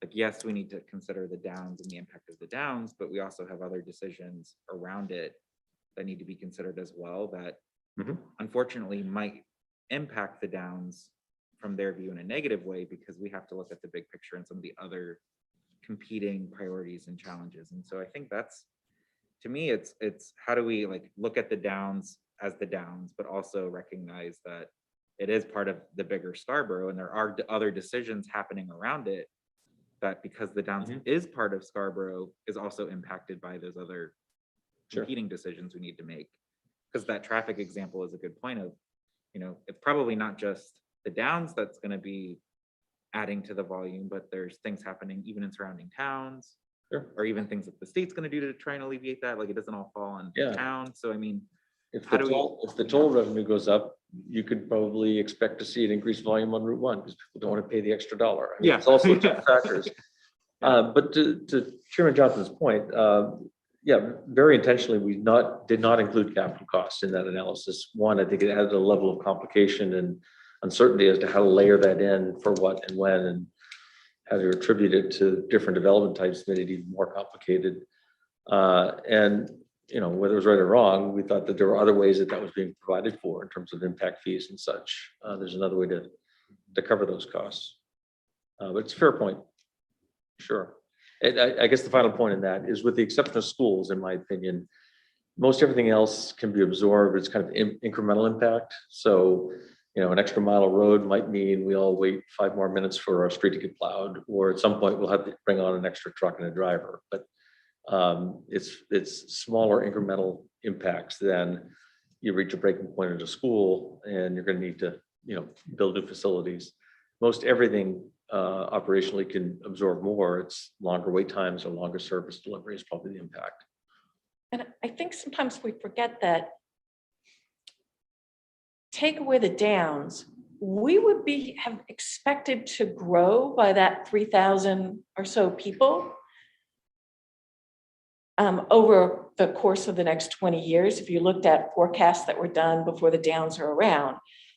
D: like, yes, we need to consider the Downs and the impact of the Downs, but we also have other decisions around it that need to be considered as well that unfortunately might impact the Downs from their view in a negative way, because we have to look at the big picture and some of the other competing priorities and challenges. And so I think that's, to me, it's how do we like look at the Downs as the Downs, but also recognize that it is part of the bigger Scarborough and there are other decisions happening around it that, because the Downs is part of Scarborough, is also impacted by those other competing decisions we need to make. Because that traffic example is a good point of, it's probably not just the Downs that's going to be adding to the volume, but there's things happening even in surrounding towns.
B: Sure.
D: Or even things that the state's gonna do to try and alleviate that, like it doesn't all fall on
B: Yeah.
D: town, so I mean,
B: If
D: How
B: the
D: do we-
B: toll, if the toll revenue goes up, you could probably expect to see an increased volume on Route 1 because people don't want to pay the extra dollar. I mean,
D: Yeah.
B: It's also two factors. But to Chairman Johnson's point, yeah, very intentionally, we did not include capital costs in that analysis. One, I think it added a level of complication and uncertainty as to how to layer that in for what and when, and how to attribute it to different development types made it even more complicated. And you know, whether it was right or wrong, we thought that there were other ways that was being provided for in terms of impact fees and such. There's another way to cover those costs. But it's a fair point. Sure. And I guess the final point in that is, with the exception of schools, in my opinion, most everything else can be absorbed. It's kind of incremental impact. So, you know, an extra mile of road might mean we all wait 5 more minutes for our street to get plowed, or at some point we'll have to bring on an extra truck and a driver. But it's smaller incremental impacts than you reach a breaking point at a school and you're going to need to, you know, build new facilities. Most everything operationally can absorb more. It's longer wait times or longer service delivery is probably the impact.
F: And I think sometimes we forget that, take away the downs, we would have expected to grow by that 3,000 or so people over the course of the next 20 years, if you looked at forecasts that were done before the downs are around.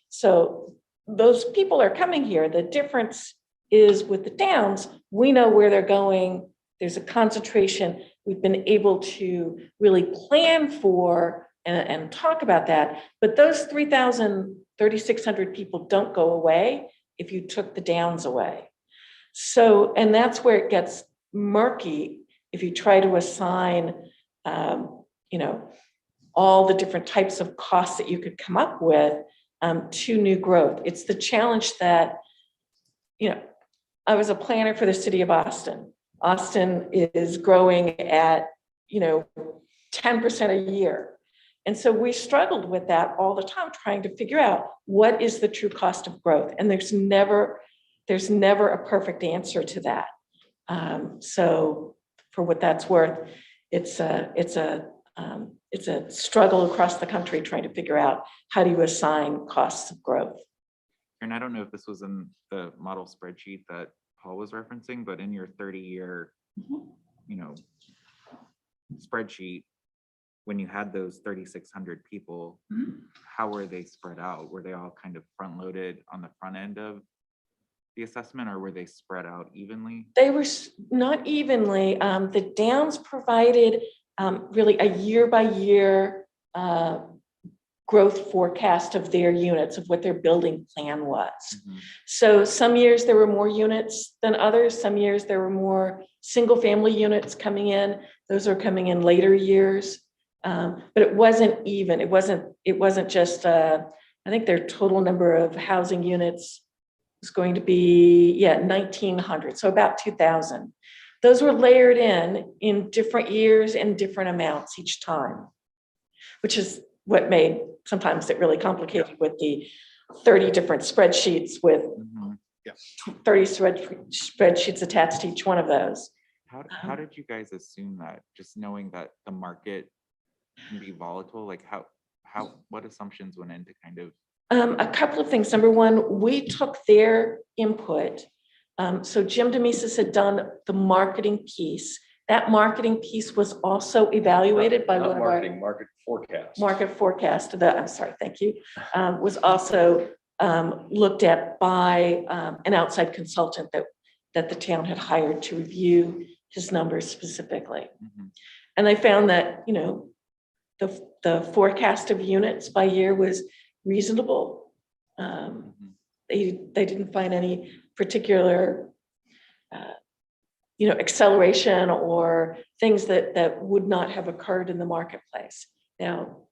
F: So those people are coming here. The difference is with the downs, we know where they're going. There's a concentration. We've been able to really plan for and talk about that. But those 3,000, 3,600 people don't go away if you took the downs away. So, and that's where it gets murky if you try to assign, you know, all the different types of costs that you could come up with to new growth. It's the challenge that, you know, I was a planner for the city of Austin. Austin is growing at, you know, 10% a year. And so we struggled with that all the time, trying to figure out what is the true cost of growth. And there's never a perfect answer to that. So for what that's worth, it's a struggle across the country trying to figure out how do you assign costs of growth.
D: and I don't know if this was in the model spreadsheet that Paul was referencing, but in your 30-year, you know, spreadsheet, when you had those 3,600 people, how were they spread out? Were they all kind of front loaded on the front end of the assessment, or were they spread out evenly?
F: They were not evenly. The downs provided really a year by year growth forecast of their units, of what their building plan was. So some years there were more units than others. Some years there were more single family units coming in. Those are coming in later years. But it wasn't even. It wasn't just, I think their total number of housing units is going to be, 1,900, so about 2,000. Those were layered in different years and different amounts each time, which is what made sometimes it really complicated with the 30 different spreadsheets with 30 spreadsheets attached to each one of those.
D: How did you guys assume that, just knowing that the market can be volatile? Like what assumptions went into kind of?
F: A couple of things. Number one, we took their input. So Jim DeMesis had done the marketing piece. That marketing piece was also evaluated by one of our
B: market forecast.
F: Market forecast. I'm sorry, thank you. Was also looked at by an outside consultant that the town had hired to review his numbers specifically. And they found that, you know, the forecast of units by year was reasonable. They didn't find any particular acceleration or things that would not have occurred in the marketplace. Now,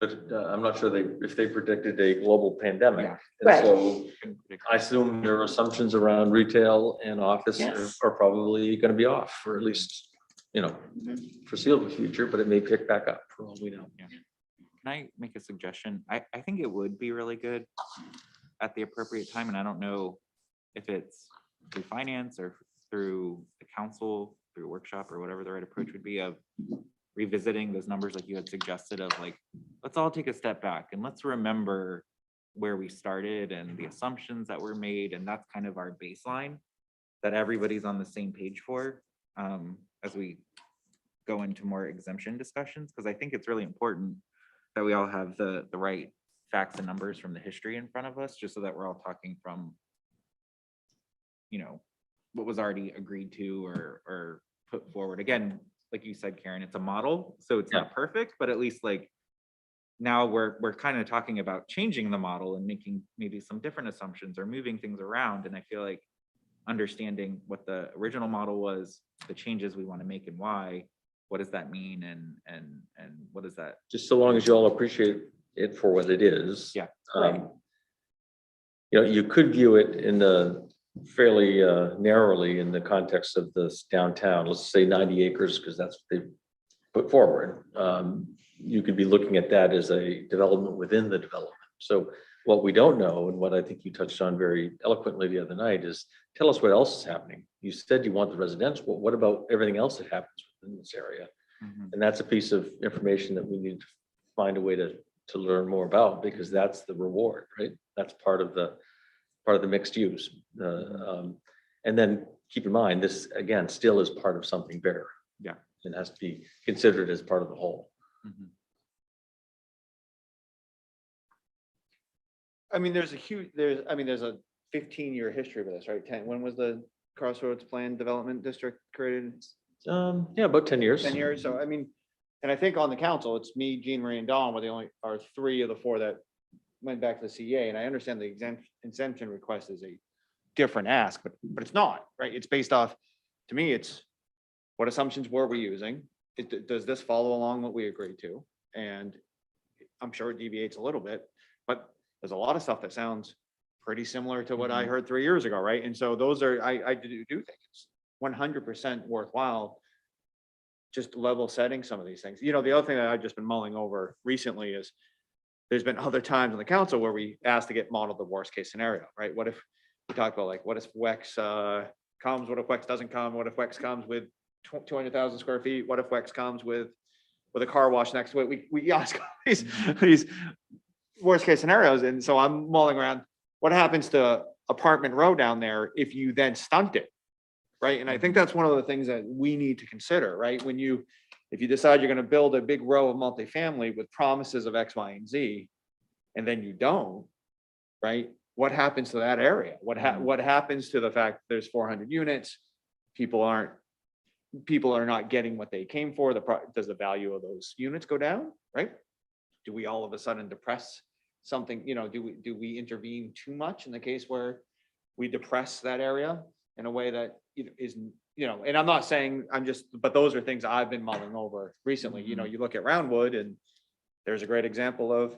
B: But I'm not sure if they predicted a global pandemic.
D: Yeah.
B: And
F: Right.
B: so I assume their assumptions around retail and office
F: Yes.
B: are probably going to be off for at least, you know, foreseeable future, but it may pick back up for all we know.
D: Can I make a suggestion? I think it would be really good at the appropriate time, and I don't know if it's through finance or through the council, through a workshop or whatever the right approach would be of revisiting those numbers like you had suggested of like, let's all take a step back and let's remember where we started and the assumptions that were made. And that's kind of our baseline that everybody's on the same page for as we go into more exemption discussions. Because I think it's really important that we all have the right facts and numbers from the history in front of us, just so that we're all talking from, you know, what was already agreed to or put forward. Again, like you said, Karen, it's a model, so it's not perfect, but at least like now we're kind of talking about changing the model and making maybe some different assumptions or moving things around. And I feel like understanding what the original model was, the changes we want to make and why, what does that mean, and what does that?
B: Just so long as you all appreciate it for what it is.
D: Yeah.
B: You know, you could view it in the fairly narrowly in the context of this downtown, let's say 90 acres, because that's what they put forward. You could be looking at that as a development within the development. So what we don't know, and what I think you touched on very eloquently the other night, is tell us what else is happening. You said you want the residential, but what about everything else that happens within this area? And that's a piece of information that we need to find a way to learn more about, because that's the reward, right? That's part of the mixed use. And then keep in mind, this again still is part of something bigger.
D: Yeah.
B: It has to be considered as part of the whole.
A: I mean, there's a 15-year history with this, right? When was the Crossroads Plan Development District created?
B: Yeah, about 10 years.
A: 10 years. So I mean, and I think on the council, it's me, Jean Marie, and Dawn were the only, are 3 of the 4 that went back to the CEA. And I understand the exemption request is a different ask, but it's not, right? It's based off, to me, it's what assumptions were we using? Does this follow along what we agreed to? And I'm sure it deviates a little bit, but there's a lot of stuff that sounds pretty similar to what I heard 3 years ago, right? And so those are, I do think it's 100% worthwhile just level setting some of these things. You know, the other thing that I've just been mulling over recently is there's been other times on the council where we asked to get modeled the worst case scenario, right? What if we talk about like, what if WEX comes, what if WEX doesn't come? What if WEX comes with 200,000 square feet? What if WEX comes with a car wash next to it? We ask these worst case scenarios. And so I'm mulling around, what happens to Apartment Row down there if you then stunt it? Right. And I think that's one of the things that we need to consider, right? If you decide you're going to build a big row of multifamily with promises of X, Y, and Z, and then you don't, right? What happens to that area? What happens to the fact that there's 400 units? People are not getting what they came for. Does the value of those units go down, right? Do we all of a sudden depress something? You know, do we intervene too much in the case where we depress that area in a way that is, you know, and I'm not saying but those are things I've been mulling over recently. You know, you look at Roundwood and there's a great example of,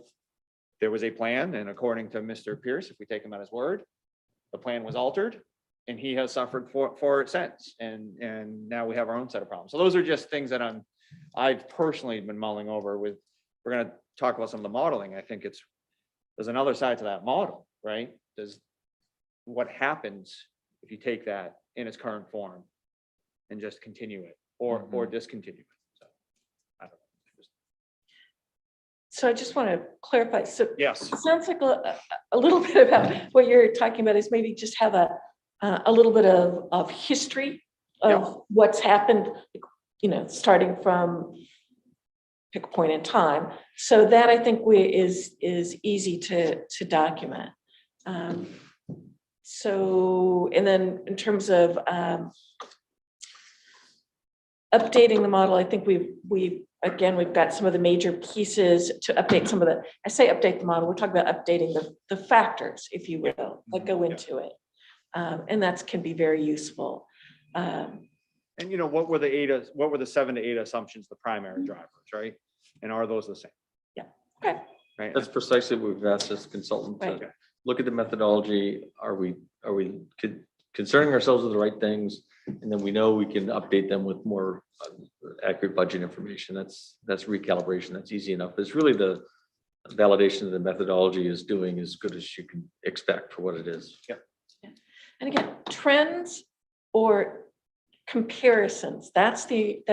A: there was a plan, and according to Mr. Pierce, if we take him at his word, the plan was altered and he has suffered for it since. And now we have our own set of problems. So those are just things that I've personally been mulling over with. We're going to talk about some of the modeling. I think there's another side to that model, right? What happens if you take that in its current form and just continue it or discontinue it? So I don't know.
F: So I just want to clarify. So
A: Yes.
F: it sounds like a little bit about what you're talking about is maybe just have a little bit of history of what's happened, you know, starting from pick a point in time. So that I think is easy to document. So, and then in terms of updating the model, I think we've got some of the major pieces to update some of I say update the model, we're talking about updating the factors, if you will, that go into it. And that can be very useful.
A: And you know, what were the 7 to 8 assumptions, the primary drivers, right? And are those the same?
F: Yeah. Okay.
A: Right.
B: That's precisely what we've asked this consultant to
F: Right.
B: look at the methodology. Are we concerning ourselves with the right things? And then we know we can update them with more accurate budget information. That's recalibration. That's easy enough. It's really the validation of the methodology is doing as good as you can expect for what it is.
A: Yep.
F: And again, trends or comparisons, that's the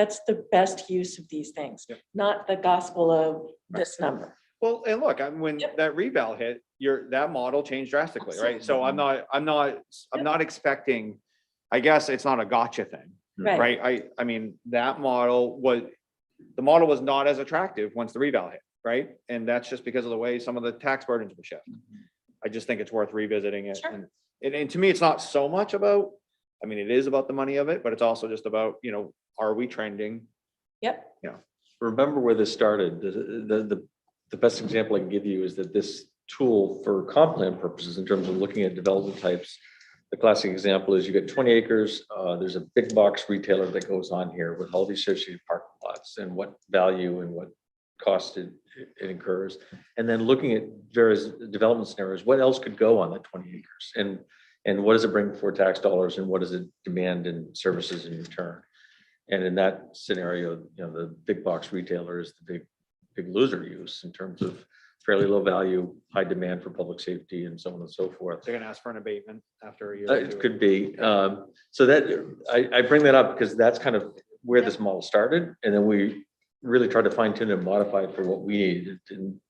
F: best use of these things,
A: Yep.
F: not the gospel of this number.
A: Well, and look, when
F: Yep.
A: that reval hit, that model changed drastically, right? So I'm not expecting, I guess it's not a gotcha thing,
F: Right.
A: right? I mean, the model was not as attractive once the reval hit, right? And that's just because of the way some of the tax burdens were shifted. I just think it's worth revisiting it.
F: Sure.
A: And to me, it's not so much about, I mean, it is about the money of it, but it's also just about, are we trending?
F: Yep.
B: Remember where this started. The best example I can give you is that this tool for comp plan purposes, in terms of looking at development types, the classic example is you get 20 acres. There's a big box retailer that goes on here with all the associated parking lots and what value and what cost it incurs. And then looking at various development scenarios, what else could go on that 20 acres? And what does it bring for tax dollars, and what does it demand in services in return? And in that scenario, the big box retailer is the big loser use in terms of fairly low value, high demand for public safety, and so on and so forth.
A: They're gonna ask for an abatement after a year. or
B: It
A: two.
B: could be. So that I bring that up because that's kind of where this model started. And then we really tried to fine tune and modify it for what we needed. And,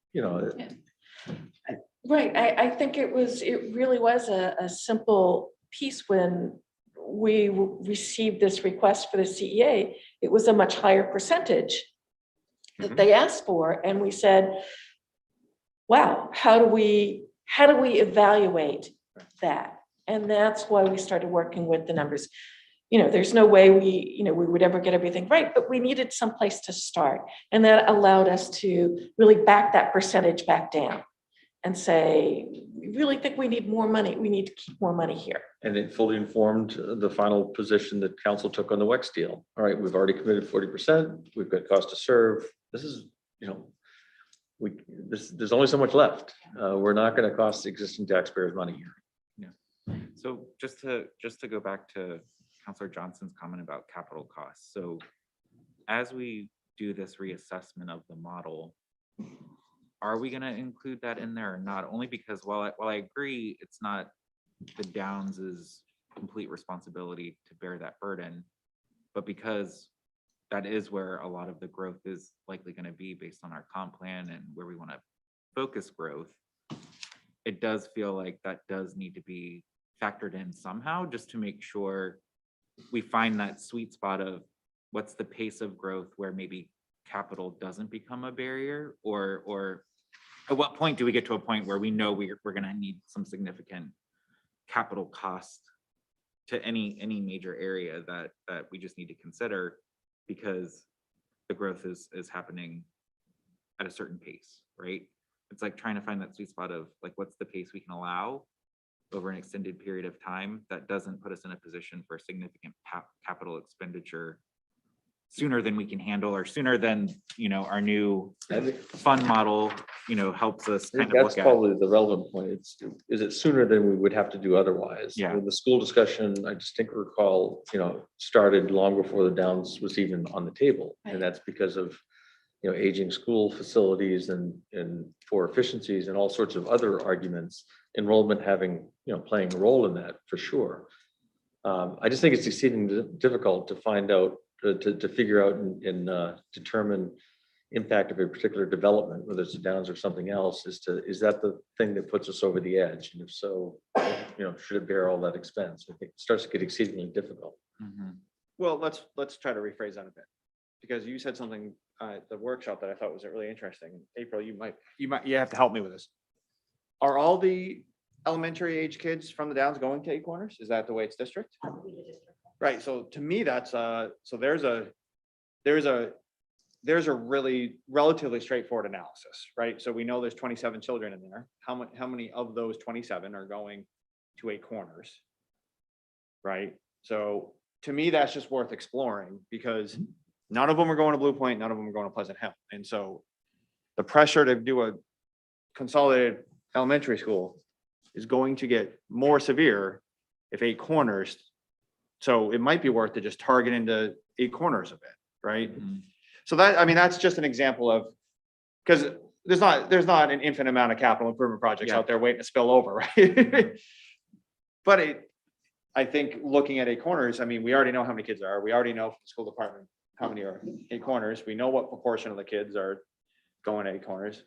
F: Right, I think it really was a simple piece when we received this request for the CEA. It was a much higher percentage that they asked for, and we said, wow, how do we evaluate that? And that's why we started working with the numbers. There's no way we would ever get everything right, but we needed some place to start. And that allowed us to really back that percentage back down and say, we really think we need more money. We need to keep more money here.
B: and it fully informed the final position that council took on the WEX deal. All right, we've already committed 40%. We've got cost to serve. This is, there's only so much left. We're not going to cost existing taxpayers money here.
D: So just to go back to Counselor Johnson's comment about capital costs. So as we do this reassessment of the model, are we going to include that in there or not? Only because while I agree it's not the Downs' complete responsibility to bear that burden, but because that is where a lot of the growth is likely going to be based on our comp plan and where we want to focus growth, it does feel like that does need to be factored in somehow, just to make sure we find that sweet spot of what's the pace of growth where maybe capital doesn't become a barrier, or at what point do we get to a point where we know we're going to need some significant capital cost to any major area that we just need to consider because the growth is happening at a certain pace, right? It's like trying to find that sweet spot of like, what's the pace we can allow over an extended period of time that doesn't put us in a position for significant capital expenditure sooner than we can handle, or sooner than, our new fund model, helps us
B: I think
D: kind of
B: that's
D: look at.
B: probably the relevant point. Is it sooner than we would have to do otherwise?
D: Yeah.
B: The school discussion, I distinctly recall, started long before the Downs was even on the table.
F: Right.
B: And that's because of, aging school facilities and for efficiencies and all sorts of other arguments, enrollment having, playing a role in that for sure. I just think it's exceedingly difficult to find out, to figure out and determine impact of a particular development, whether it's a Downs or something else, is that the thing that puts us over the edge? And if so, should it bear all that expense? I think it starts to get exceedingly difficult.
D: Mhm.
A: Well, let's try to rephrase that a bit, because you said something at the workshop that I thought was really interesting. April, you have to help me with this. Are all the elementary age kids from the Downs going to Eight Corners? Is that the way it's district? Right. So to me, that's so there's a really relatively straightforward analysis, right? So we know there's 27 children in there. How many of those 27 are going to Eight Corners? Right. So to me, that's just worth exploring, because none of them are going to Blue Point, none of them are going to Pleasant Hill. And so the pressure to do a consolidated elementary school is going to get more severe if Eight Corners. So it might be worth to just target into Eight Corners a bit, right?
D: Mhm.
A: So that's just an example of, because there's not an infinite amount of capital improvement projects
D: Yeah.
A: out there waiting to spill over, right? But I think looking at Eight Corners, I mean, we already know how many kids there are. We already know from the school department how many are Eight Corners. We know what proportion of the kids are going to Eight Corners.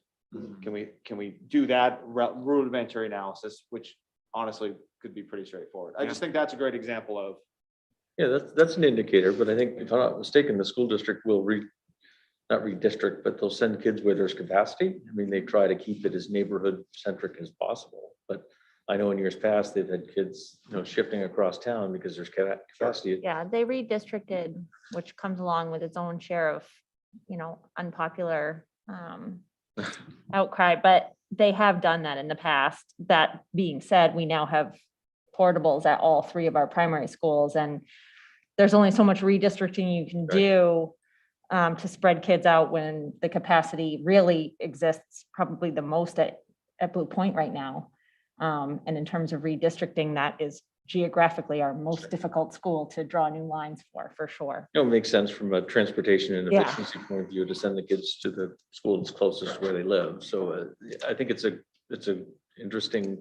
A: Can we do that rudimentary analysis, which honestly could be pretty straightforward. I just think that's a great example of.
B: Yeah, that's an indicator, but I think if I'm not mistaken, the school district will not redistrict, but they'll send kids where there's capacity. I mean, they try to keep it as neighborhood centric as possible, but I know in years past, they've had kids, shifting across town because there's capacity.
E: Yeah, they redistricted, which comes along with its own share of, unpopular outcry, but they have done that in the past. That being said, we now have portables at all 3 of our primary schools, and there's only so much redistricting you can do to spread kids out when the capacity really exists probably the most at Blue Point right now. And in terms of redistricting, that is geographically our most difficult school to draw new lines for sure.
B: It makes sense from a transportation and
E: Yeah.
B: efficiency point of view to send the kids to the school that's closest where they live. So I think it's a interesting.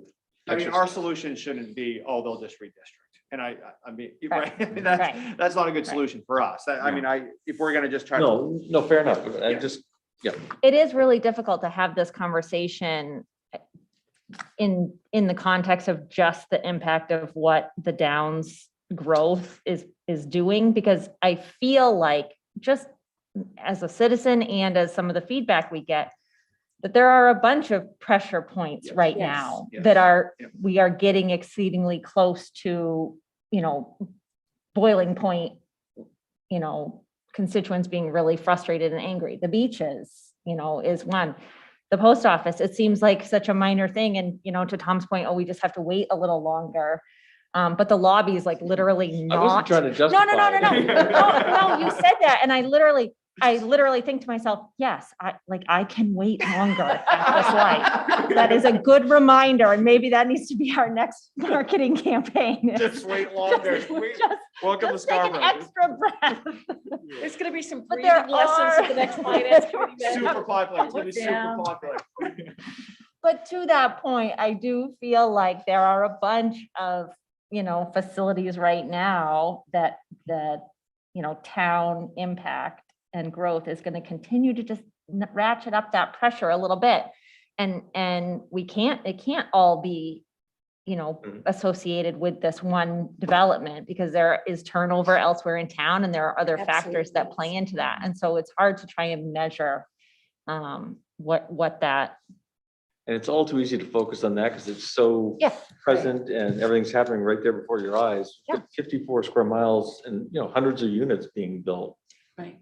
A: I mean, our solution shouldn't be, oh, they'll just redistrict. And I mean, right, I mean, that's not a good solution for us. I mean, if we're gonna just try to.
B: No, fair enough. I
A: Yeah.
B: just,
E: It is really difficult to have this conversation in the context of just the impact of what the Downs growth is doing, because I feel like, just as a citizen and as some of the feedback we get, that there are a bunch of pressure points right
F: Yes.
E: now
A: Yes.
E: that are,
A: Yep.
E: we are getting exceedingly close to, boiling point, constituents being really frustrated and angry. The beaches, is one. The post office, it seems like such a minor thing. And, to Tom's point, we just have to wait a little longer. But the lobby is like literally
B: I wasn't
E: not.
B: trying to justify.
E: No, you said that. And I literally think to myself, yes, I can wait longer at this light. That is a good reminder. And maybe that needs to be our next marketing campaign.
A: Just wait longer. Welcome to
E: Just take an
A: Scarborough.
E: extra breath.
F: There's gonna be some
E: But there
F: breathing lessons at the next finance committee. meeting.
A: Super popular. It's gonna be super
F: Down.
A: popular.
E: But to that point, I do feel like there are a bunch of, facilities right now that town impact and growth is going to continue to just ratchet up that pressure a little bit. And it can't all be, associated with this one development, because there is turnover elsewhere in town and there are other factors that play into that. And so it's hard to try and measure what that.
B: And it's all too easy to focus on that because it's so
E: Yeah.
B: present and everything's happening right there before your eyes.
E: Yeah.
B: 54 square miles and, hundreds of units being built.
F: Right.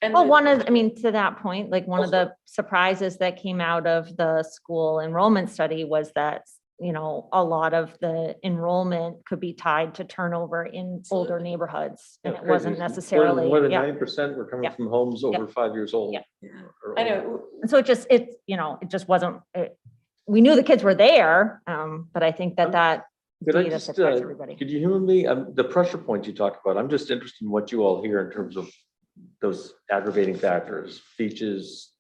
F: And
E: Well,
F: the-
E: to that point, like one of the surprises that came out of the school enrollment study was that, a lot of the enrollment could be tied to turnover in older
F: Absolutely.
E: neighborhoods. And
B: Yeah,
E: it wasn't
B: crazy.
E: necessarily,
B: More than
E: yeah.
B: 9% were coming
E: Yeah.
B: from homes over 5 years old.
E: Yeah.
B: or
F: I
B: older.
F: know,
E: And so it just wasn't, we knew the kids were there, but I think that
B: Could I
E: data
B: just,
E: surprised everybody.
B: could you humor me? The pressure points you talked about, I'm just interested in what you all hear in terms of those aggravating factors, beaches,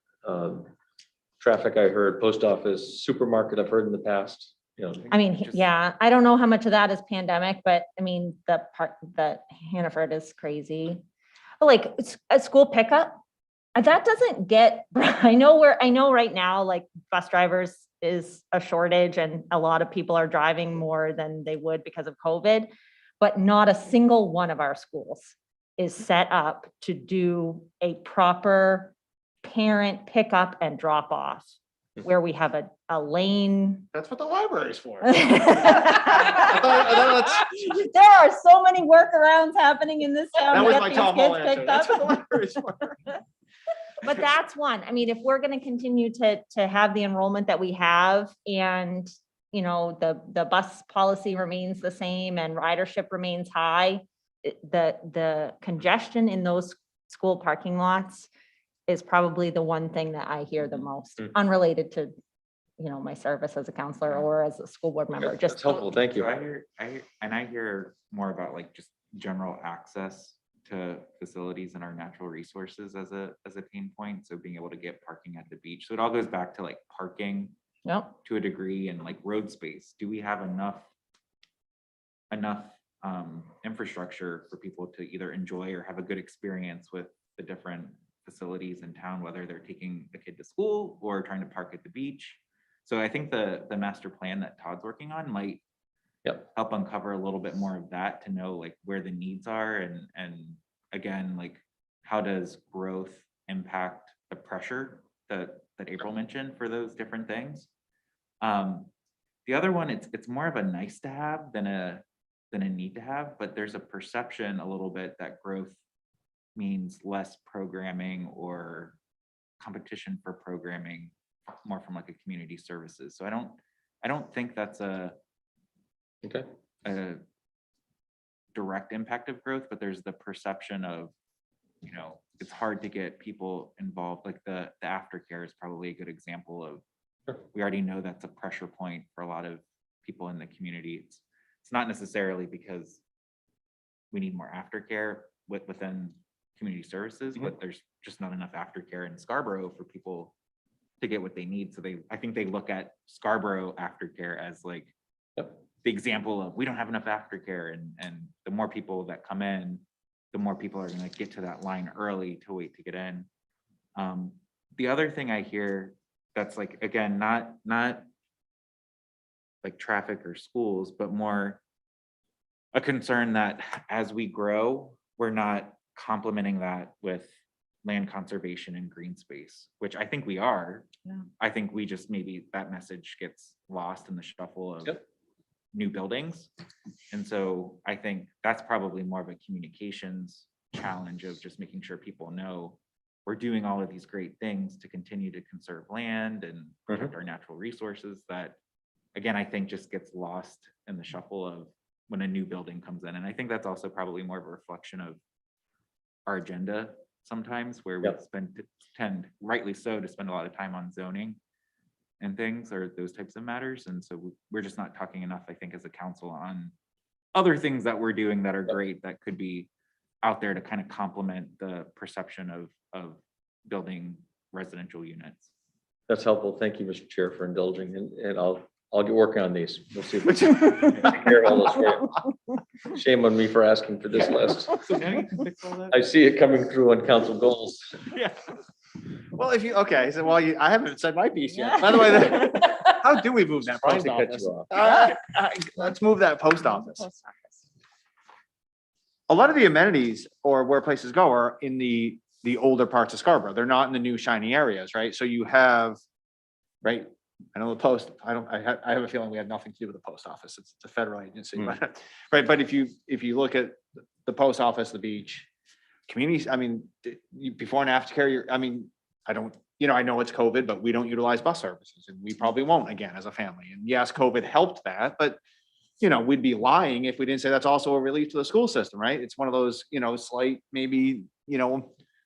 B: traffic I heard, post office, supermarket I've heard in the past,
E: I mean,
D: Just-
E: yeah, I don't know how much of that is pandemic, but I mean, the part that Hannaford is crazy. But like a school pickup, that doesn't get, I know right now, like bus drivers is a shortage and a lot of people are driving more than they would because of COVID, but not a single one of our schools is set up to do a proper parent pickup and drop off, where we have a lane.
A: That's what the library is for.
E: There are so many workarounds happening in this town
A: That
E: to
A: was
E: get
A: my
E: these
A: Tom Hall
E: kids
A: answer.
E: picked
A: That's what the
E: up.
A: library is for.
E: But that's one. I mean, if we're going to continue to have the enrollment that we have and, the bus policy remains the same and ridership remains high, the congestion in those school parking lots is probably the one thing that I hear the most,
B: Mhm.
E: unrelated to, my service as a counselor or as a school board member.
B: That's
E: Just
B: helpful, thank
D: So
B: you.
D: I hear more about like just general access to facilities and our natural resources as a pain point. So being able to get parking at the beach. So it all goes back to like parking
E: Yep.
D: to a degree and like road space. Do we have enough infrastructure for people to either enjoy or have a good experience with the different facilities in town, whether they're taking the kid to school or trying to park at the beach. So I think the master plan that Todd's working on might
B: Yep.
D: help uncover a little bit more of that, to know like where the needs are, and again, like how does growth impact the pressure that April mentioned for those different things. The other one, it's more of a nice to have than a need to have, but there's a perception a little bit that growth means less programming or competition for programming, more from like a community services. So I don't think that's a direct impact of growth, but there's the perception of, it's hard to get people involved. Like the aftercare is probably a good example of, we already know that's a pressure point for a lot of people in the community. It's not necessarily because we need more aftercare within community services, but there's just not enough aftercare in Scarborough for people to get what they need. So I think they look at Scarborough aftercare as like the example of, we don't have enough aftercare, and the more people that come in, the more people are going to get to that line early to wait to get in. The other thing I hear that's like, again, not like traffic or schools, but more a concern that as we grow, we're not complementing that with land conservation and green space, which I think we are.
E: Yeah.
D: I think we just, maybe that message gets lost in the shuffle of new buildings. And so I think that's probably more of a communications challenge of just making sure people know we're doing all of these great things to continue to conserve land and protect our natural resources, that, again, I think just gets lost in the shuffle of when a new building comes in. And I think that's also probably more of a reflection of our agenda sometimes, where we tend, rightly so, to spend a lot of time on zoning and things, or those types of matters. And so we're just not talking enough, I think, as a council on other things that we're doing that are great, that could be out there to kind of complement the perception of building residential units.
B: That's helpful. Thank you, Mr. Chair, for indulging, and I'll get working on these. We'll see if we can take care of all this for you. Shame on me for asking for this list.
D: So now you can fix all that?
B: I see it coming through on council goals.
A: Yeah. Well, so I haven't said my piece yet. By the way, how do we move that
B: Trying
A: post
B: to cut
A: office?
B: you off.
A: Let's move that post office. A lot of the amenities or where places go are in the older parts of Scarborough. They're not in the new shiny areas, right? So you have, right? I know the post, I have a feeling we have nothing to do with the post office. It's a federal agency, right? But if you look at the post office, the beach, communities, I mean, before and after care, I know it's COVID, but we don't utilize bus services, and we probably won't again as a family. And yes, COVID helped that, but we'd be lying if we didn't say that's also a relief to the school system, right? It's one of those, slight, maybe,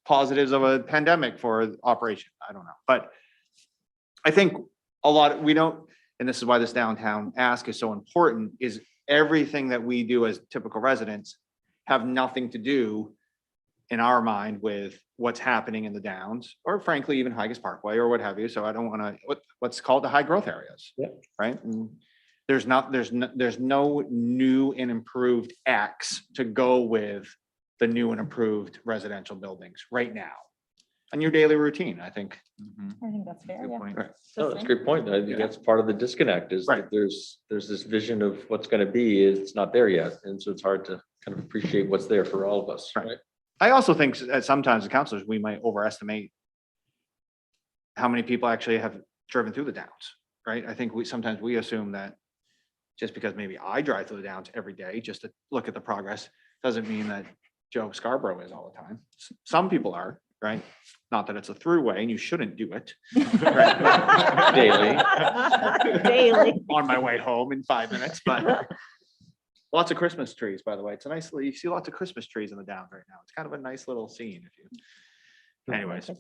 A: positives of a pandemic for operation. I don't know, but I think we don't, and this is why this downtown ask is so important, is everything that we do as typical residents have nothing to do in our mind with what's happening in the Downs, or frankly, even Higas Parkway or what have you. So I don't want to, what's called the high growth areas.
B: Yeah.
A: Right. And there's no new and improved X to go with the new and improved residential buildings right now on your daily routine, I think.
E: I think that's fair.
D: Good
E: Yeah.
D: point.
A: Right.
B: No, that's a great point. I think that's part of the disconnect, is
A: Right.
B: that there's this vision of what's going to be, it's not there yet. And so it's hard to kind of appreciate what's there for all of us.
A: Right.
B: Right.
A: I also think that sometimes as counselors, we might overestimate how many people actually have driven through the Downs, right? I think sometimes we assume that just because maybe I drive through the Downs every day just to look at the progress, doesn't mean that Joe Scarborough is all the time. Some people are, right? Not that it's a throughway and you shouldn't do it. Right?
B: Daily.
E: Daily.
A: On my way home in 5 minutes, but lots of Christmas trees, by the way. It's a nice, you see lots of Christmas trees in the Downs right now. It's kind of a nice little scene if you, anyways.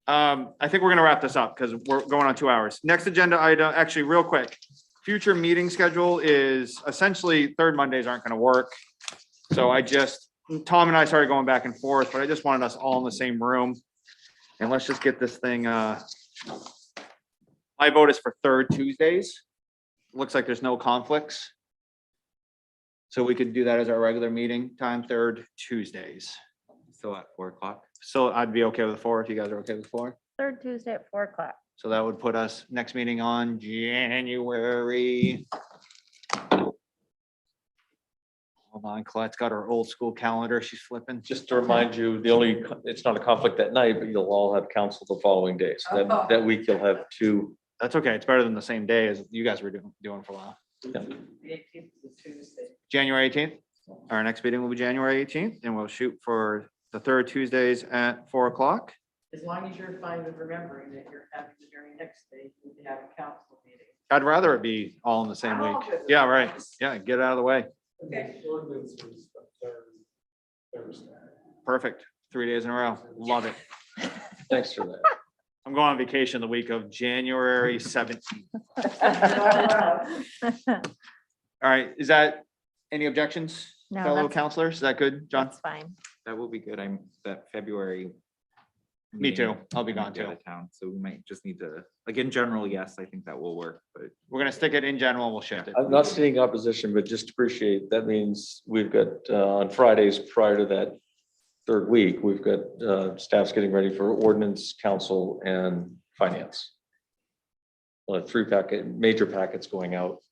A: I think we're gonna wrap this up because we're going on 2 hours. Next agenda item, actually real quick. Future meeting schedule is essentially third Mondays aren't gonna work. So Tom and I started going back and forth, but I just wanted us all in the same room. And let's just get this thing, my vote is for third Tuesdays. Looks like there's no conflicts. So we could do that as our regular meeting time, third Tuesdays.
D: Still at 4 o'clock.
A: So I'd be okay with 4 if you guys are okay with 4.
E: Third Tuesday at 4 o'clock.
A: So that would put us next meeting on January. Hold on, Colette's got her old school calendar. She's flipping.
B: Just to remind you, it's not a conflict that night, but you'll all have council the following day. So that week you'll have two.
A: That's okay. It's better than the same day as you guys were doing for a while.
B: Yeah.
A: January 18th. Our next meeting will be January 18th, and we'll shoot for the third Tuesdays at 4 o'clock.
G: As long as you're fine with remembering that you're having the very next day, you can have a council meeting.
A: I'd rather it be all in the same week. Yeah, right. Yeah, get it out of the way.
G: Okay.
A: Perfect. 3 days in a row. Love it.
B: Thanks for that.
A: I'm going on vacation the week of January 17th. All right, is that any objections,
E: No,
A: fellow
E: that's-
A: counselors? Is that good, John?
E: That's fine.
D: That will be good. That February.
A: Me too.
D: meeting,
A: I'll be
D: I might
A: gone too.
D: out of town, so we might just need to, like, in general, yes, I think that will work, but
A: We're gonna stick it in general, we'll shift it.
B: I'm not stating opposition, but just appreciate, that means we've got on Fridays prior to that third week, we've got staffs getting ready for ordinance, council, and finance. We'll have 3 major packets going out.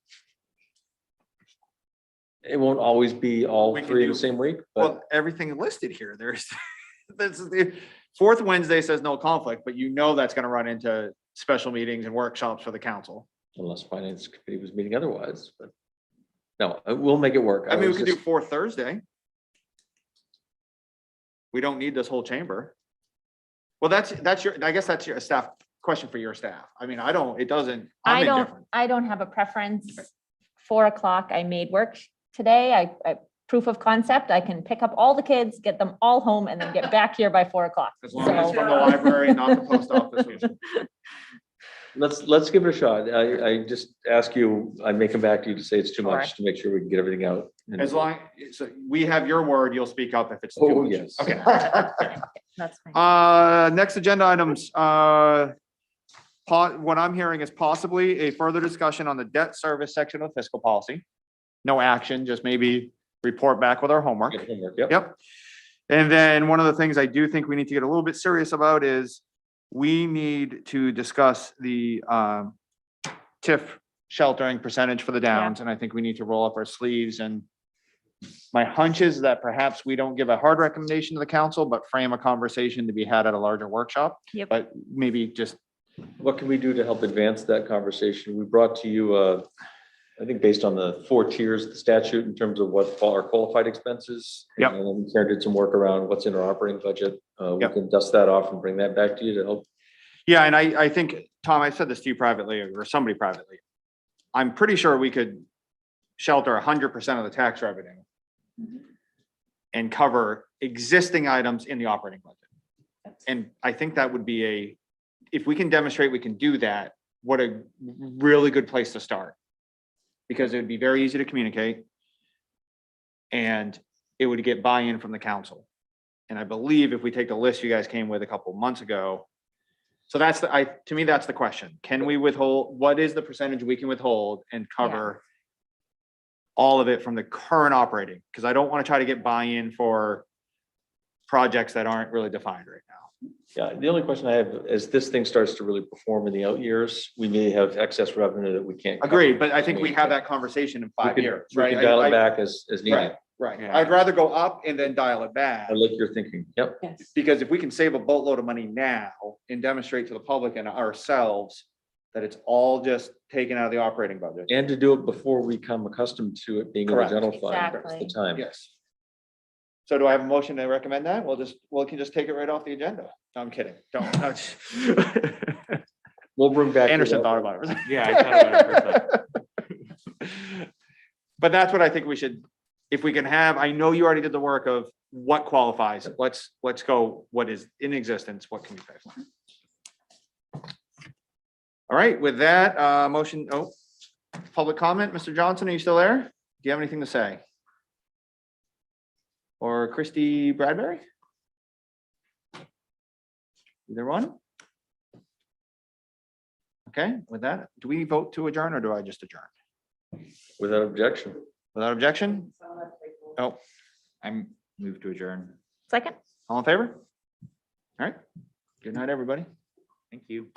B: It won't always be all
A: We can
B: 3 in
A: do-
B: the same week, but
A: Well, everything listed here, there's, this is the fourth Wednesday says no conflict, but you know that's gonna run into special meetings and workshops for the council.
B: unless finance committee was meeting otherwise, but no, we'll make it work.
A: I mean, we
B: was
A: could do
B: just-
A: fourth Thursday. We don't need this whole chamber. Well, that's your, I guess that's your staff question for your staff. I mean, I don't, it doesn't. I'm indifferent.
E: I don't have a preference. 4 o'clock, I made work today. I proof of concept. I can pick up all the kids, get them all home and then get back here by 4 o'clock.
A: As long as
E: So-
A: from the library, not the post office.
B: Let's give it a shot. I just ask you, I may come back to you to say it's too much
E: Sure.
B: to make sure we can get everything out. And-
A: As long, so we have your word, you'll speak up if it's. too
B: Oh,
A: much.
B: yes.
A: Okay.
E: That's fine.
A: Next agenda items, what I'm hearing is possibly a further discussion on the debt service section of fiscal policy. No action, just maybe report back with our homework.
B: Get homework, Yep.
A: Yep. And then one of the things I do think we need to get a little bit serious about is we need to discuss the TIF sheltering percentage for the downs, and I think we need to roll up our sleeves. And my hunch is that perhaps we don't give a hard recommendation to the council, but frame a conversation to be had at a larger workshop.
E: Yep.
A: But maybe just,
B: What can we do to help advance that conversation? We brought to you, I think based on the 4 tiers of the statute in terms of what are qualified expenses.
A: Yep.
B: And then Karen did some work around what's in our operating budget. We
A: Yep.
B: can dust that off and bring that back to you to help.
A: yeah, and I think, Tom, I said this to you privately or somebody privately. I'm pretty sure we could shelter 100% of the tax revenue and cover existing items in the operating budget. And I think that would be if we can demonstrate we can do that, what a really good place to start. Because it would be very easy to communicate. And it would get buy-in from the council. And I believe if we take the list you guys came with a couple months ago. So that's to me, that's the question. Can we withhold, what is the percentage we can withhold and cover all of it from the current operating? Because I don't want to try to get buy-in for projects that aren't really defined right now.
B: Yeah, the only question I have, as this thing starts to really perform in the out years, we may have excess revenue that we can't. cover.
A: Agreed, but I think we have that conversation in
B: We
A: 5
B: can-
A: years,
B: We
A: right?
B: can dial
A: I-
B: it back as needed.
A: Right, right.
D: Yeah.
A: I'd rather go up and then dial it back.
B: I like your thinking. Yep.
F: Yes.
A: Because if we can save a boatload of money now and demonstrate to the public and ourselves that it's all just taken out of the operating budget.
B: And to do it before we become accustomed to it being in the
A: Correct.
B: general fund. That's
E: Exactly.
B: the time.
A: Yes. So do I have a motion to recommend that? We can just take it right off the agenda. No, I'm kidding. Don't.
B: We'll bring back.
A: Anderson thought about it.
D: yeah, I thought about it for a second.
A: But that's what I think we should, if we can have, I know you already did the work of what qualifies. Let's go, what is in existence, what can we pay for? All right, with that, motion, public comment, Mr. Johnson, are you still there? Do you have anything to say? Or Christy Bradbury? Either one? Okay, with that, do we vote to adjourn or do I just adjourn?
B: Without objection.
A: Without objection? Oh,
D: I'm moved to adjourn.
E: Second?
A: all in favor? All right. Good night, everybody.
D: Thank you.